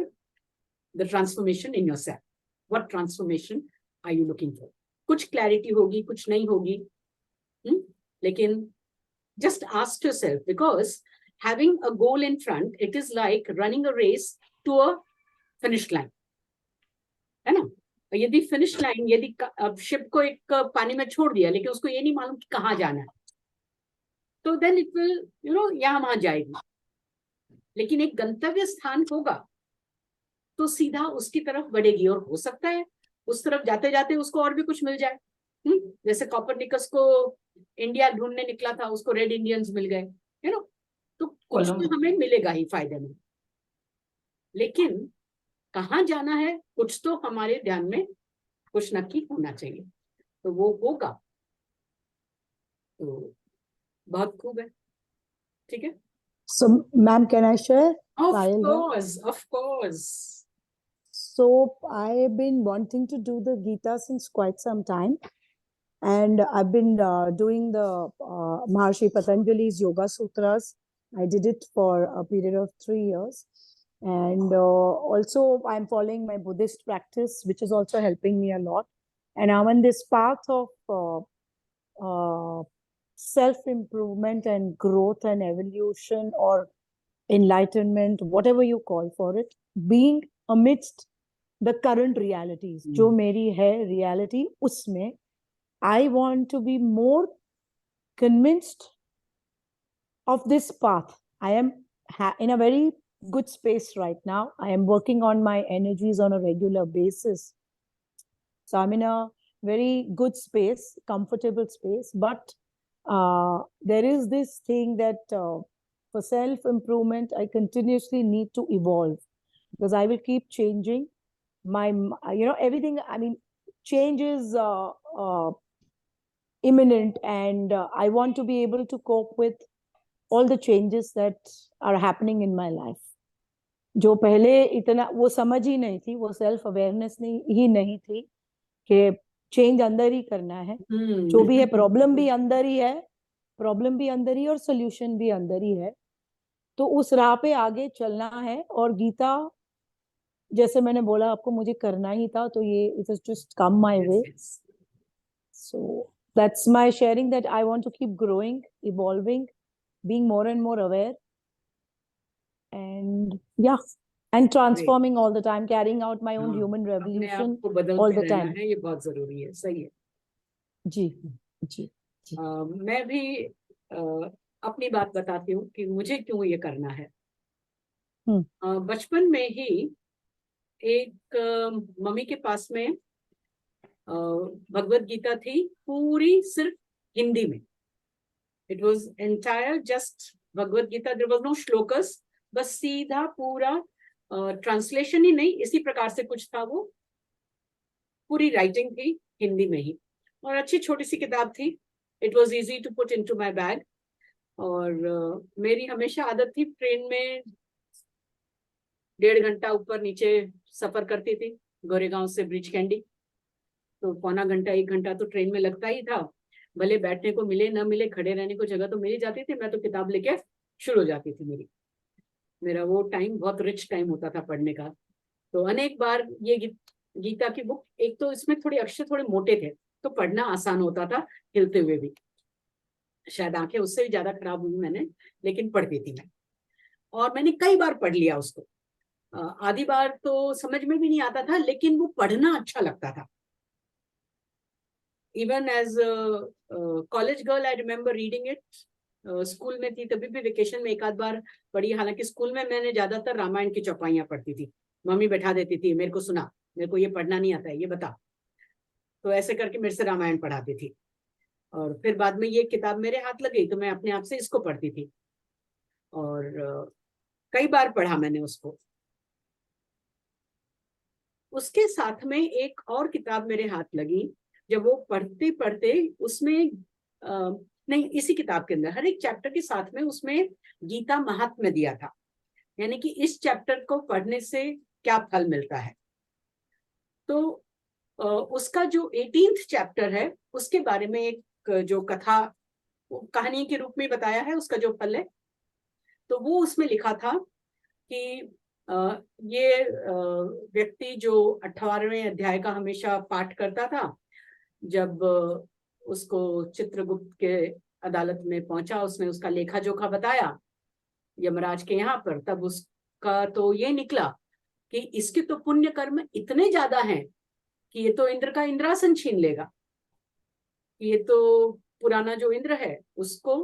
the transformation in yourself. What transformation are you looking for? Kuch clarity hogi, kuch nahi hogi. Lekin just ask yourself, because having a goal in front, it is like running a race to a finish line. है ना? यदि finish line, यदि ship को एक पानी में छोड़ दिया, लेकिन उसको ये नहीं मालूम कि कहाँ जाना है, तो देन इट विल यहाँ वहां जाएगी. लेकिन एक गंतव्य स्थान होगा तो सीधा उसकी तरफ बढ़ेगी, और हो सकता है उस तरफ जाते जाते उसको और भी कुछ मिल जाए. जैसे कॉपरनिकस को इंडिया ढूंढने निकला था, उसको रेड इंडियंस मिल गए, तो कुछ तो हमें मिलेगा ही फायदे में. लेकिन कहाँ जाना है, कुछ तो हमारे ध्यान में कुछ नक्की होना चाहिए, तो वो होगा. तो बहुत खूब है. ठीक है. So, ma'am, can I share? Of course. So, I've been wanting to do the Gita since quite some time. And I've been doing the Maharshi Patanjali's Yoga Sutras. I did it for a period of 3 years. And also I'm following my Buddhist practice, which is also helping me a lot. And I'm on this path of self-improvement and growth and evolution or enlightenment, whatever you call for it, being amidst the current realities. जो मेरी है reality, उसमें I want to be more convinced of this path. I am in a very good space right now. I am working on my energies on a regular basis. So I'm in a very good space, comfortable space. But there is this thing that for self-improvement, I continuously need to evolve, because I will keep changing my, everything. I mean, change is imminent, and I want to be able to cope with all the changes that are happening in my life. जो पहले इतना वो समझ ही नहीं थी, वो self awareness ही नहीं थी कि चेंज अंदर ही करना है, जो भी है प्रॉब्लम भी अंदर ही है, और सोल्यूशन भी अंदर ही है. तो उस राह पे आगे चलना है. और गीता, जैसे मैंने बोला आपको, मुझे करना ही था, तो ये it has just come my way. So that's my sharing, that I want to keep growing, evolving, being more and more aware, and and transforming all the time, carrying out my own human revolution all the time. ये बहुत जरूरी है. सही है जी जी. मैं भी अपनी बात बताती हूँ कि मुझे क्यों ये करना है. बचपन में ही एक मम्मी के पास में भगवत गीता थी, पूरी सिर्फ हिंदी में. It was entire just Bhagavad Gita. There was no shlokas, बस सीधा पूरा ट्रांसलेशन ही नहीं, इसी प्रकार से कुछ था. वो पूरी राइटिंग थी हिंदी में ही, और अच्छी छोटी सी किताब थी. It was easy to put into my bag. और मेरी हमेशा आदत थी, ट्रेन में 1.5 घंटा ऊपर नीचे सफर करती थी, गोरेगांव से ब्रिज कैंडी. तो पौना घंटा 1 घंटा तो ट्रेन में लगता ही था. भले बैठने को मिले न मिले, खड़े रहने को जगह तो मिल जाती थी. मैं तो किताब लेके शुरू हो जाती थी. मेरा वो टाइम बहुत रिच टाइम होता था पढ़ने का. तो अनेक बार ये गीता की बुक, एक तो इसमें थोड़े अक्षर थोड़े मोटे थे, तो पढ़ना आसान होता था हिलते हुए भी. शायद आंखें उससे भी ज्यादा खराब हुई मैंने, लेकिन पढ़ती थी मैं. और मैंने कई बार पढ़ लिया उसको. आधी बार तो समझ में भी नहीं आता था, लेकिन वो पढ़ना अच्छा लगता था. Even as college girl I remember reading it. School में थी तभी भी वेकेशन में एक आध बार पढ़ी. हालांकि स्कूल में मैंने ज्यादातर रामायण की चौपाइयां पढ़ती थी. मम्मी बैठा देती थी, मेरे को सुना, मेरे को ये पढ़ना नहीं आता है, ये बता. तो ऐसे करके मेरे से रामायण पढ़ाती थी. और फिर बाद में ये किताब मेरे हाथ लग गई, तो मैं अपने आप से इसको पढ़ती थी. और कई बार पढ़ा मैंने उसको. उसके साथ में एक और किताब मेरे हाथ लगी. जब वो पढ़ते पढ़ते उसमें नहीं, इसी किताब के अंदर हर एक चैप्टर के साथ में उसमें गीता महात्म्य दिया था, यानी कि इस चैप्टर को पढ़ने से क्या फल मिलता है. तो उसका जो 18th चैप्टर है, उसके बारे में एक जो कथा कहानी के रूप में बताया है, उसका जो फल है. तो वो उसमें लिखा था कि ये व्यक्ति जो 18वें अध्याय का हमेशा पाठ करता था, जब उसको चित्रगुप्त के अदालत में पहुंचा, उसने उसका लेखा जोखा बताया यमराज के यहाँ पर, तब उसका तो ये निकला कि इसके तो पुण्य कर्म इतने ज्यादा हैं कि ये तो इंद्र का इंद्रासन छीन लेगा. ये तो पुराना जो इंद्र है उसको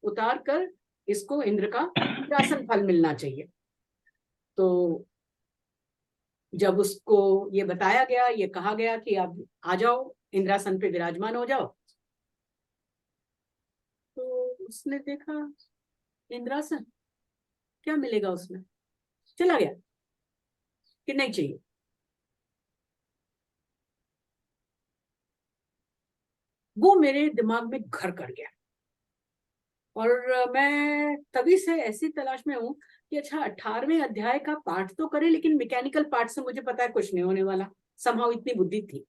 उतार कर इसको इंद्र का इंद्रासन फल मिलना चाहिए. तो जब उसको ये बताया गया, ये कहा गया कि आप आ जाओ, इंद्रासन पे विराजमान हो जाओ, तो उसने देखा इंद्रासन क्या मिलेगा उसमें, चला गया कि नहीं चाहिए. वो मेरे दिमाग में घर कर गया. और मैं तभी से ऐसी तलाश में हूं कि अच्छा 18वें अध्याय का पाठ तो करें, लेकिन मैकेनिकल पार्ट से मुझे पता है कुछ नहीं होने वाला. समहाउ इतनी बुद्धि थी.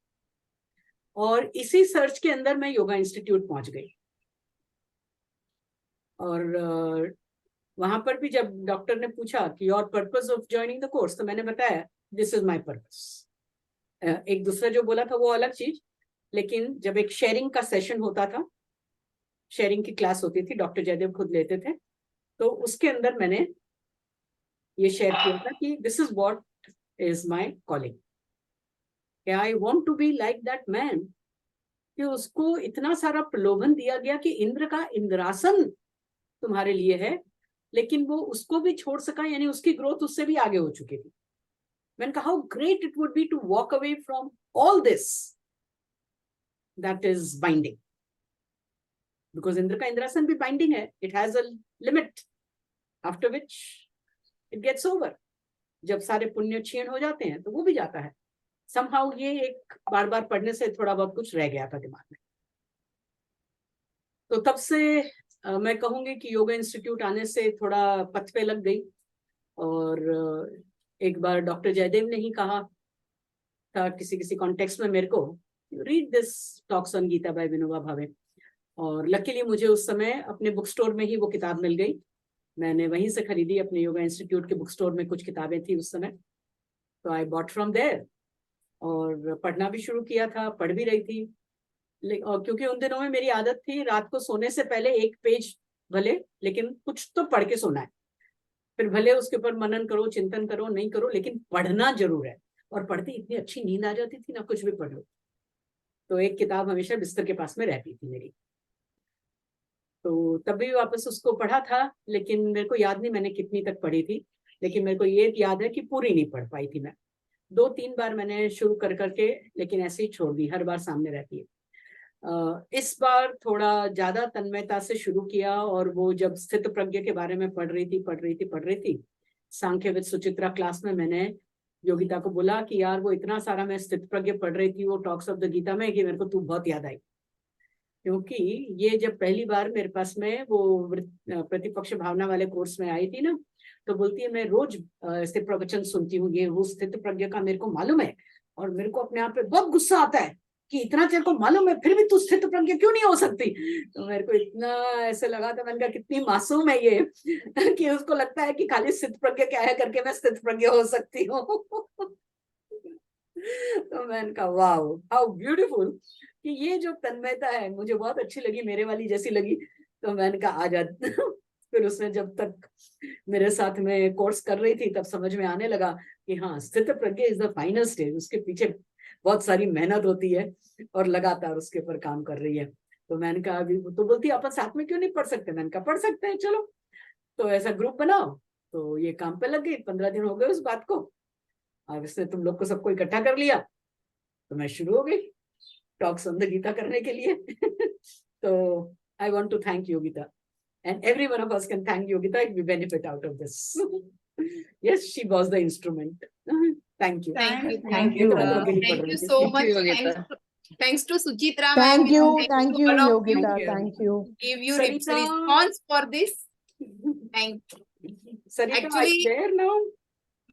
और इसी सर्च के अंदर मैं योगा इंस्टीट्यूट पहुंच गई। और वहां पर भी जब डॉक्टर ने पूछा कि your purpose of joining the course, तो मैंने बताया दिस इज माय पर्पस। एक दूसरा जो बोला था वो अलग चीज, लेकिन जब एक शेयरिंग का सेशन होता था, शेयरिंग की क्लास होती थी, डॉक्टर जयदेव खुद लेते थे, तो उसके अंदर मैंने ये शेयर किया था कि this is what is my calling. I want to be like that man, कि उसको इतना सारा प्रलोभन दिया गया कि इंद्र का इंद्रासन तुम्हारे लिए है, लेकिन वो उसको भी छोड़ सका, यानी उसकी ग्रोथ उससे भी आगे हो चुकी थी। मैंने कहा how great it would be to walk away from all this that is binding, because Indra का इंद्रासन भी बाइंडिंग है, it has a limit after which it gets over. जब सारे पुण्य क्षीण हो जाते हैं तो वो भी जाता है। समहाउ ये एक बार बार पढ़ने से थोड़ा बहुत कुछ रह गया था दिमाग में। तो तब से मैं कहूंगी कि योगा इंस्टीट्यूट आने से थोड़ा पथ पे लग गई। और एक बार डॉक्टर जयदेव ने ही कहा था किसी किसी कॉन्टेक्स्ट में मेरे को, read this talks on Gita by Vinoba Bhave. और लकीली मुझे उस समय अपने बुक स्टोर में ही वो किताब मिल गई, मैंने वहीं से खरीदी। अपने योगा इंस्टीट्यूट के बुक स्टोर में कुछ किताबें थी उस समय, तो आई बॉट फ्रॉम देयर और पढ़ना भी शुरू किया था, पढ़ भी रही थी। और क्योंकि उन दिनों में मेरी आदत थी रात को सोने से पहले एक पेज भले, लेकिन कुछ तो पढ़ के सोना है। फिर भले उसके ऊपर मनन करो, चिंतन करो, नहीं करो, लेकिन पढ़ना जरूर है। और पढ़ती इतनी अच्छी नींद आ जाती थी ना, कुछ भी पढ़ लो। तो एक किताब हमेशा बिस्तर के पास में रहती थी मेरी, तो तब भी वापस उसको पढ़ा था, लेकिन मेरे को याद नहीं मैंने कितनी तक पढ़ी थी। लेकिन मेरे को ये याद है कि पूरी नहीं पढ़ पाई थी मैं। 2-3 बार मैंने शुरू कर करके, लेकिन ऐसे ही छोड़ दी, हर बार सामने रहती है। इस बार थोड़ा ज्यादा तन्मयता से शुरू किया, और वो जब स्थित प्रज्ञ के बारे में पढ़ रही थी सांख्य विद सुचित्रा क्लास में, मैंने योगिता को बोला कि यार वो इतना सारा मैं स्थित प्रज्ञ पढ़ रही थी वो टॉक्स ऑफ द गीता में, कि मेरे को तू बहुत याद आई। क्योंकि ये जब पहली बार मेरे पास में वो प्रतिपक्ष भावना वाले कोर्स में आई थी ना, तो बोलती है मैं रोज स्थित प्रवचन सुनती हूँ, ये वो स्थित प्रज्ञ का मेरे को मालूम है, और मेरे को अपने आप पे बहुत गुस्सा आता है कि इतना तेरे को मालूम है फिर भी तू स्थित प्रज्ञ क्यों नहीं हो सकती। तो मेरे को इतना ऐसे लगा था, मैंने कहा कितनी मासूम है ये कि उसको लगता है कि खाली स्थित प्रज्ञ क्या है करके मैं स्थित प्रज्ञ हो सकती हूँ। तो मैंने कहा वाह हाउ ब्यूटीफुल, कि ये जो तन्मयता है मुझे बहुत अच्छी लगी, मेरे वाली जैसी लगी। तो मैंने कहा आ जा। फिर उसने जब तक मेरे साथ में कोर्स कर रही थी तब समझ में आने लगा कि हाँ स्थित प्रज्ञ इज द फाइनल स्टेज, उसके पीछे बहुत सारी मेहनत होती है और लगातार उसके ऊपर काम कर रही है। तो मैंने कहा अभी तो बोलती अपन साथ में क्यों नहीं पढ़ सकते, मैंने कहा पढ़ सकते हैं चलो, तो ऐसा ग्रुप बनाओ। तो ये काम पे लग गई, 15 दिन हो गए उस बात को, और इसने तुम लोग को सबको इकट्ठा कर लिया, तो मैं शुरू हो गई टॉक्स ऑन द गीता करने के लिए। तो I want to thank Yogita, and every one of us can thank Yogita if we benefit out of this. Yes, she was the instrument. Thank you. Thank you. Thank you. Thank you so much. Thanks to Suchitra Thank ma'am. you, Thanks thank to you, all of Yogita. you. Thank you. Give you Sarita. response for this. Thank you. Sarita, Actually, there now.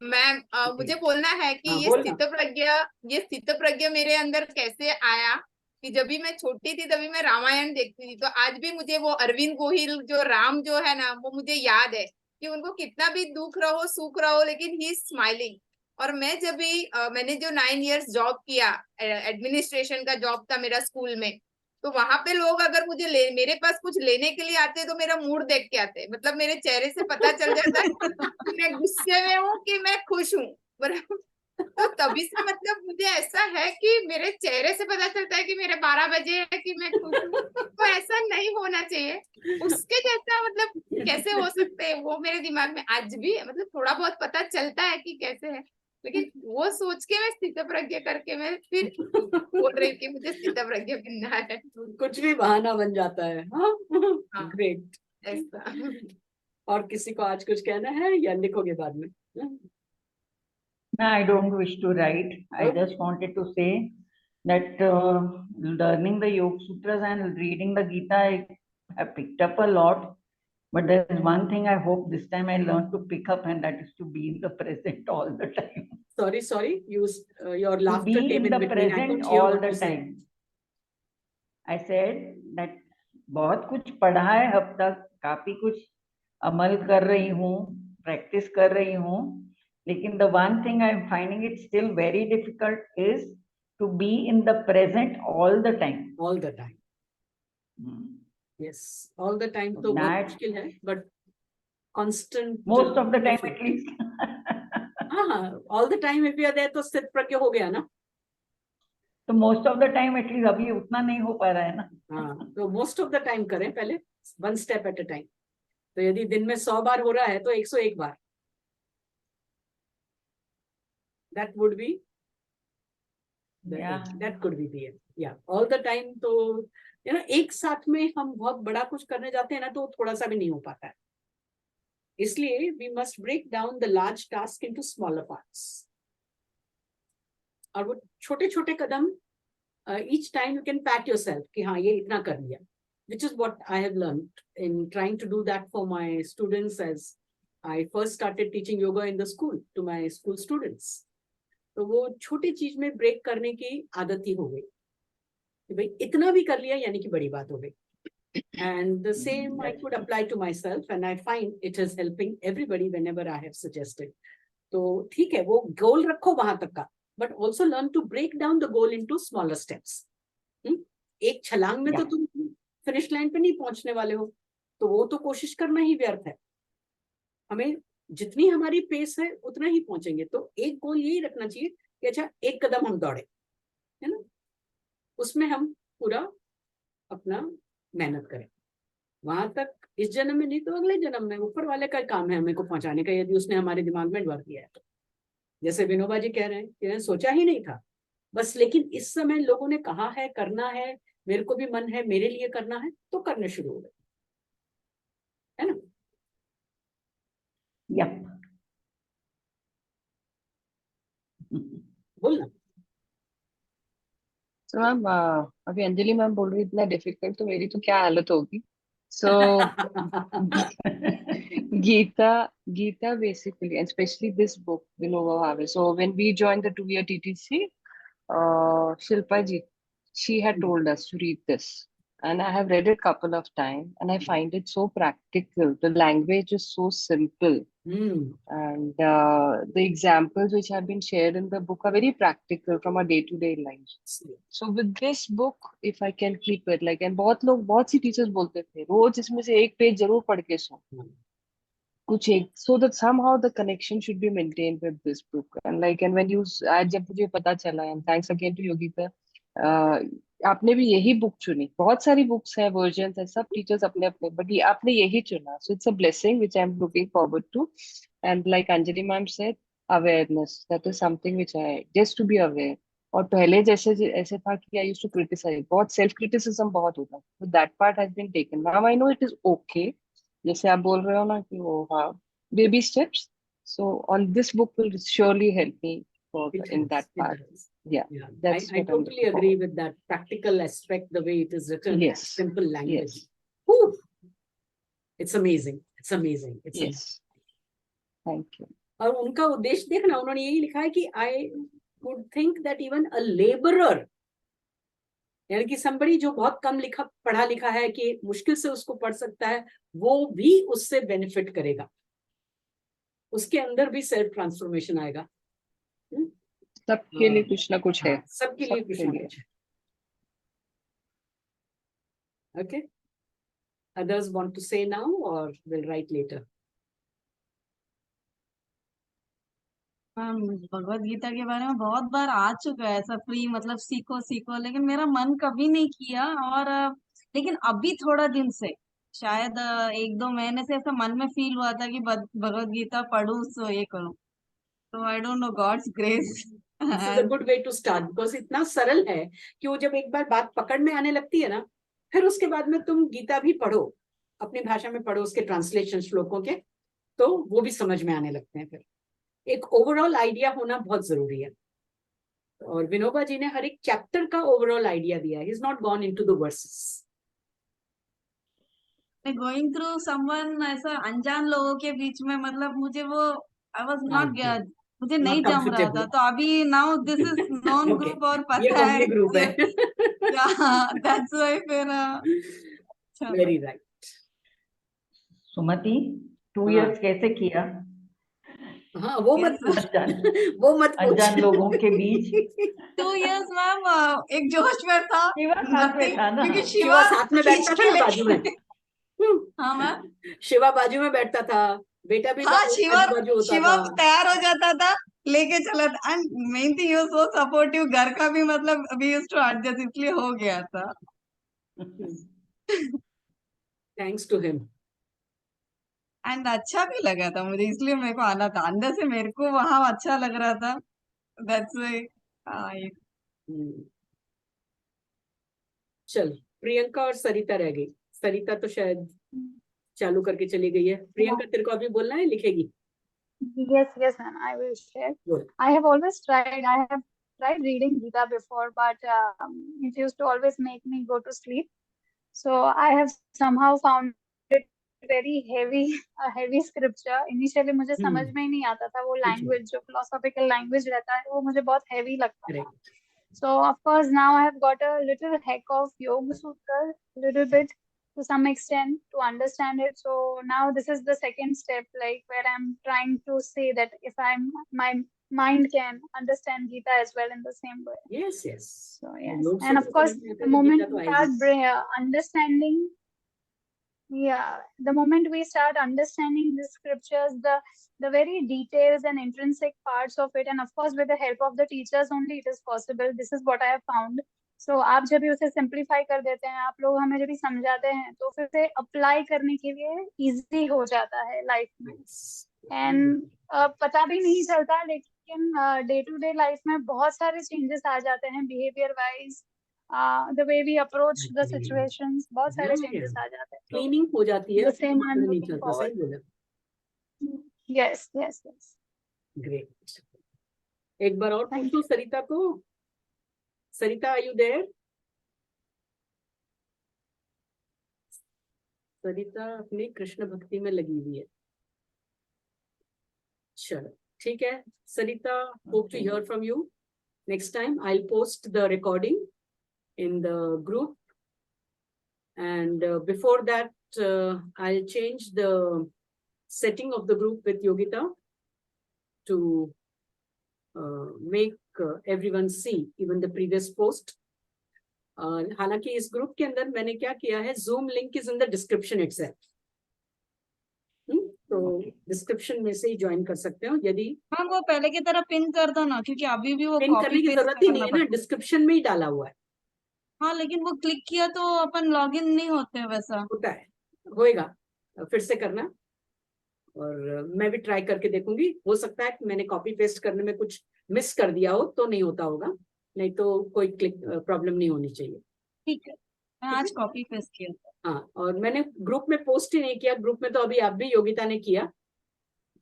Ma'am मुझे बोलना है कि ये स्थित प्रज्ञ मेरे अंदर कैसे आया, कि जब भी मैं छोटी थी तभी मैं रामायण देखती थी, तो आज भी मुझे वो अरविंद गोहिल जो राम जो है ना, वो मुझे याद है कि उनको कितना भी दुख रहो सुख रहो लेकिन ही इज स्माइलिंग। और मैं जब भी मैंने जो 9 इयर्स जॉब किया, एडमिनिस्ट्रेशन का जॉब था मेरा स्कूल में, तो वहां पे लोग अगर मेरे पास कुछ लेने के लिए आते तो मेरा मूड देख के आते, मतलब मेरे चेहरे से पता चल जाता है कि मैं गुस्से में हूँ कि मैं खुश हूँ, बराबर। तो तभी से मतलब मुझे ऐसा है कि मेरे चेहरे से पता चलता है कि मेरे 12 बजे है कि मैं खुश हूँ। तो ऐसा नहीं होना चाहिए, उसके जैसा मतलब कैसे हो सकते हैं, वो मेरे दिमाग में आज भी मतलब थोड़ा बहुत पता चलता है कि कैसे है, लेकिन वो सोच के मैं स्थित प्रज्ञ करके मैं फिर बोल रही कि मुझे स्थित प्रज्ञ बनना है। कुछ भी बहाना बन जाता है। हाँ ग्रेट। ऐसा और किसी को आज कुछ कहना है या लिखोगे बाद में? No, I don't wish to write. I just wanted to say that learning the Yoga Sutras and reading the Gita, I have picked up a lot. But there is one thing I hope this time I learned to pick up, and that is to be in the present all the time. Sorry, your laughter To be came in in the between. I present couldn't hear all what the you said. time. I said that बहुत कुछ पढ़ा है अब तक, काफी कुछ अमल कर रही हूँ, प्रैक्टिस कर रही हूँ, लेकिन the one thing I'm finding it still very difficult is to be in the present all the time. All the time. Yes, all the time तो बहुत मुश्किल है, but constant. Most of the time at least. हाँ, all the time if you are there तो स्थित प्रज्ञ हो गया ना. तो most of the time at least अभी उतना नहीं हो पा रहा है ना. हाँ, तो most of the time करें पहले, one step at a time. तो यदि दिन में 100 बार हो रहा है तो 101 बार. That would be. Yeah. That could be the yeah. All the time तो एक साथ में हम बहुत बड़ा कुछ करने जाते हैं ना तो थोड़ा सा भी नहीं हो पाता है. इसलिए we must break down the large task into smaller parts. और वो छोटे छोटे कदम, each time you can pat yourself कि हाँ ये इतना कर लिया, which is what I have learned in trying to do that for my students as I first started teaching yoga in the school to my school students. तो वो छोटी चीज में ब्रेक करने की आदत ही हो गई कि भाई इतना भी कर लिया यानी कि बड़ी बात हो गई. And the same I could apply to myself and I find it is helping everybody whenever I have suggested. तो ठीक है, वो गोल रखो वहां तक का, but also learn to break down the goal into smaller steps. एक छलांग में तो तुम फिनिश लाइन पे नहीं पहुंचने वाले हो, तो वो तो कोशिश करना ही व्यर्थ है. हमें जितनी हमारी पेस है उतना ही पहुंचेंगे. तो एक गोल यही रखना चाहिए कि अच्छा एक कदम हम दौड़े, है ना, उसमें हम पूरा अपना मेहनत करें. वहां तक इस जन्म में नहीं तो अगले जन्म में ऊपर वाले का काम है हमें को पहुंचाने का, यदि उसने हमारे दिमाग में भर दिया है तो. जैसे विनोबा जी कह रहे हैं कि सोचा ही नहीं था बस, लेकिन इस समय लोगों ने कहा है करना है, मेरे को भी मन है मेरे लिए करना है, तो करने शुरू हो गए, है ना. Yep. बोलना. So मैम अभी अंजलि मैम बोल रही इतना डिफिकल्ट, तो मेरी तो क्या हालत होगी. So Gita basically, and especially this book, Vinoba have. So when we joined the 2-year TTC, Shilpa ji, she had told us to read this. And I have read it a couple of times and I find it so practical. The language is so simple. And the examples which have been shared in the book are very practical from our day-to-day lives. So with this book, if I can keep it like, and बहुत सी teachers बोलते थे रोज इसमें से एक page जरूर पढ़ के सो कुछ एक, so that somehow the connection should be maintained with this book. And like, and when you आज जब मुझे पता चला, and thanks again to Yogita, आपने भी यही बुक चुनी. बहुत सारी बुक्स हैं, वर्जन्स हैं, सब टीचर्स अपने अपने, बट ये आपने यही चुना. So it's a blessing which I'm looking forward to. And like Anjali ma'am said, awareness, that is something which I just to be aware. और पहले जैसे ऐसे था कि I used to criticize, बहुत self criticism बहुत होता. So that part has been taken. Now I know it is okay. जैसे आप बोल रहे हो ना कि वो हाँ baby steps. So on this book will surely help me for in that part. Yeah, that's I totally agree with that practical aspect, the way it is written. Yes. Simple language. Yes. Whew. It's amazing. It's amazing. It's yes. amazing. Thank you. और उनका उद्देश्य देखना, उन्होंने यही लिखा है कि I would think that even a laborer, यानी कि somebody जो बहुत कम पढ़ा लिखा है कि मुश्किल से उसको पढ़ सकता है, वो भी उससे बेनिफिट करेगा. उसके अंदर भी सेल्फ ट्रांसफॉर्मेशन आएगा. सबके लिए कुछ ना कुछ है. सबके लिए कुछ ना कुछ है. Okay. Others want to say now or will write later? Bhagavad Gita के बारे में बहुत बार आ चुका है ऐसा फ्री, मतलब सीखो सीखो, लेकिन मेरा मन कभी नहीं किया. और लेकिन अभी थोड़ा दिन से, शायद 1-2 महीने से ऐसा मन में फील हुआ था कि भगवत गीता पढ़ूं, सो ये करूं. तो I don't know, God's grace. This is a good way to start because इतना सरल है कि वो जब एक बार बात पकड़ में आने लगती है ना, फिर उसके बाद में तुम गीता भी पढ़ो, अपनी भाषा में पढ़ो, उसके ट्रांसलेशन श्लोकों के, तो वो भी समझ में आने लगते हैं. फिर एक ओवरऑल आइडिया होना बहुत जरूरी है. और विनोबा जी ने हर एक चैप्टर का ओवरऑल आइडिया दिया है. He is not gone into the verses. Going through someone, ऐसा अनजान लोगों के बीच में, मतलब मुझे वो आई वाज नॉट मुझे नहीं जम रहा था, तो अभी now this is non group और ये पता है ग्रुप है. दैट्स व्हाई फिर वेरी राइट. सुमति 2 years कैसे किया? हाँ, वो मत पूछ. वो मत पूछ. अनजान लोगों के बीच 2 years मैम एक जोश में था, शिवा साथ में था ना? क्योंकि शिवा साथ में बैठता था ना बाजू में. हाँ मैम, शिवा बाजू में बैठता था, बेटा भी हाँ शिवा बाजू होता शिवा था. तैयार हो जाता था, लेके चला था, and main thing you so supportive, घर का भी मतलब अभी यूज्ड टू एडजस्ट, इसलिए हो गया था. Thanks to him. एंड अच्छा भी लगा था मुझे, इसलिए मेरे को आना था, अंदर से मेरे को वहां अच्छा लग रहा था. That's why. चल, प्रियंका और सरिता रह गई. सरिता तो शायद चालू करके चली गई है. प्रियंका तेरे को अभी बोलना है, लिखेगी? Yes, ma'am. I will share. Good. I have always tried. I have tried reading Gita before, but it used to always make me go to sleep. So I have somehow found it very heavy, a heavy scripture. Initially मुझे समझ में ही नहीं आता था वो language, जो philosophical language रहता है, वो मुझे बहुत heavy लगता था. So of course now I have got a little heck of Yoga Sutra, little bit to some extent to understand it. So now this is the second step, like where I'm trying to say that if my mind can understand Gita as well in the same way. Yes, yes. So yes, and of course the moment we start understanding, the moment we start understanding the scriptures, the very details and intrinsic parts of it, and of course with the help of the teachers only it is possible. This is what I have found. So आप जब भी उसे simplify कर देते हैं, आप लोग हमें जब भी समझाते हैं, तो फिर से अप्लाई करने के लिए इजी हो जाता है लाइफ में. एंड पता भी नहीं चलता, लेकिन डे टू डे लाइफ में बहुत सारे चेंजेस आ जाते हैं behaviour wise, the way we approach the situations, बहुत सारे changes आ जाते हैं. क्लीनिंग हो जाती है. The same I'm नहीं looking चलता. सही forward. बोला. Yes. ग्रेट. एक बार और पूछो सरिता को. सरिता, आर यू देयर? सरिता अपनी कृष्ण भक्ति में लगी हुई है. चलो ठीक है सरिता, hope to hear from you next time. I'll post the recording in the group, and before that I'll change the setting of the group with Yogita to make everyone see even the previous post. हालांकि इस group के अंदर मैंने क्या किया है, Zoom link is in the description itself. तो description में से ही ज्वाइन कर सकते हो. यदि हाँ वो पहले की तरह पिन कर दो ना, क्योंकि अभी भी वो पिन कॉपी करने की पेस्ट जरूरत ही नहीं है ना, डिस्क्रिप्शन में ही डाला हुआ है. हाँ लेकिन वो क्लिक किया तो अपन लॉगिन नहीं होते वैसा. होता है, होएगा, फिर से करना. और मैं भी ट्राई करके देखूंगी. हो सकता है कि मैंने कॉपी पेस्ट करने में कुछ मिस कर दिया हो, तो नहीं होता होगा, नहीं तो कोई क्लिक प्रॉब्लम नहीं होनी चाहिए. ठीक है, मैं आज कॉपी पेस्ट किया था. हाँ, और मैंने ग्रुप में पोस्ट ही नहीं किया. ग्रुप में तो अभी आप भी योगिता ने किया,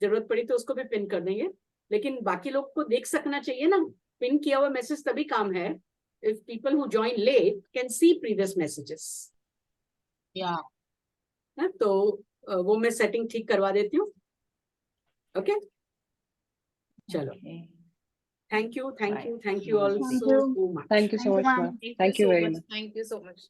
जरूरत पड़ी तो उसको भी पिन कर देंगे. लेकिन बाकी लोग को देख सकना चाहिए ना. पिन किया हुआ मैसेज तभी काम है if people who join late can see previous messages. तो वो मैं सेटिंग ठीक करवा देती हूँ. ओके, चलो. Thank you all so much. Thank you so much, ma'am. Thank you very much. Thank you so much.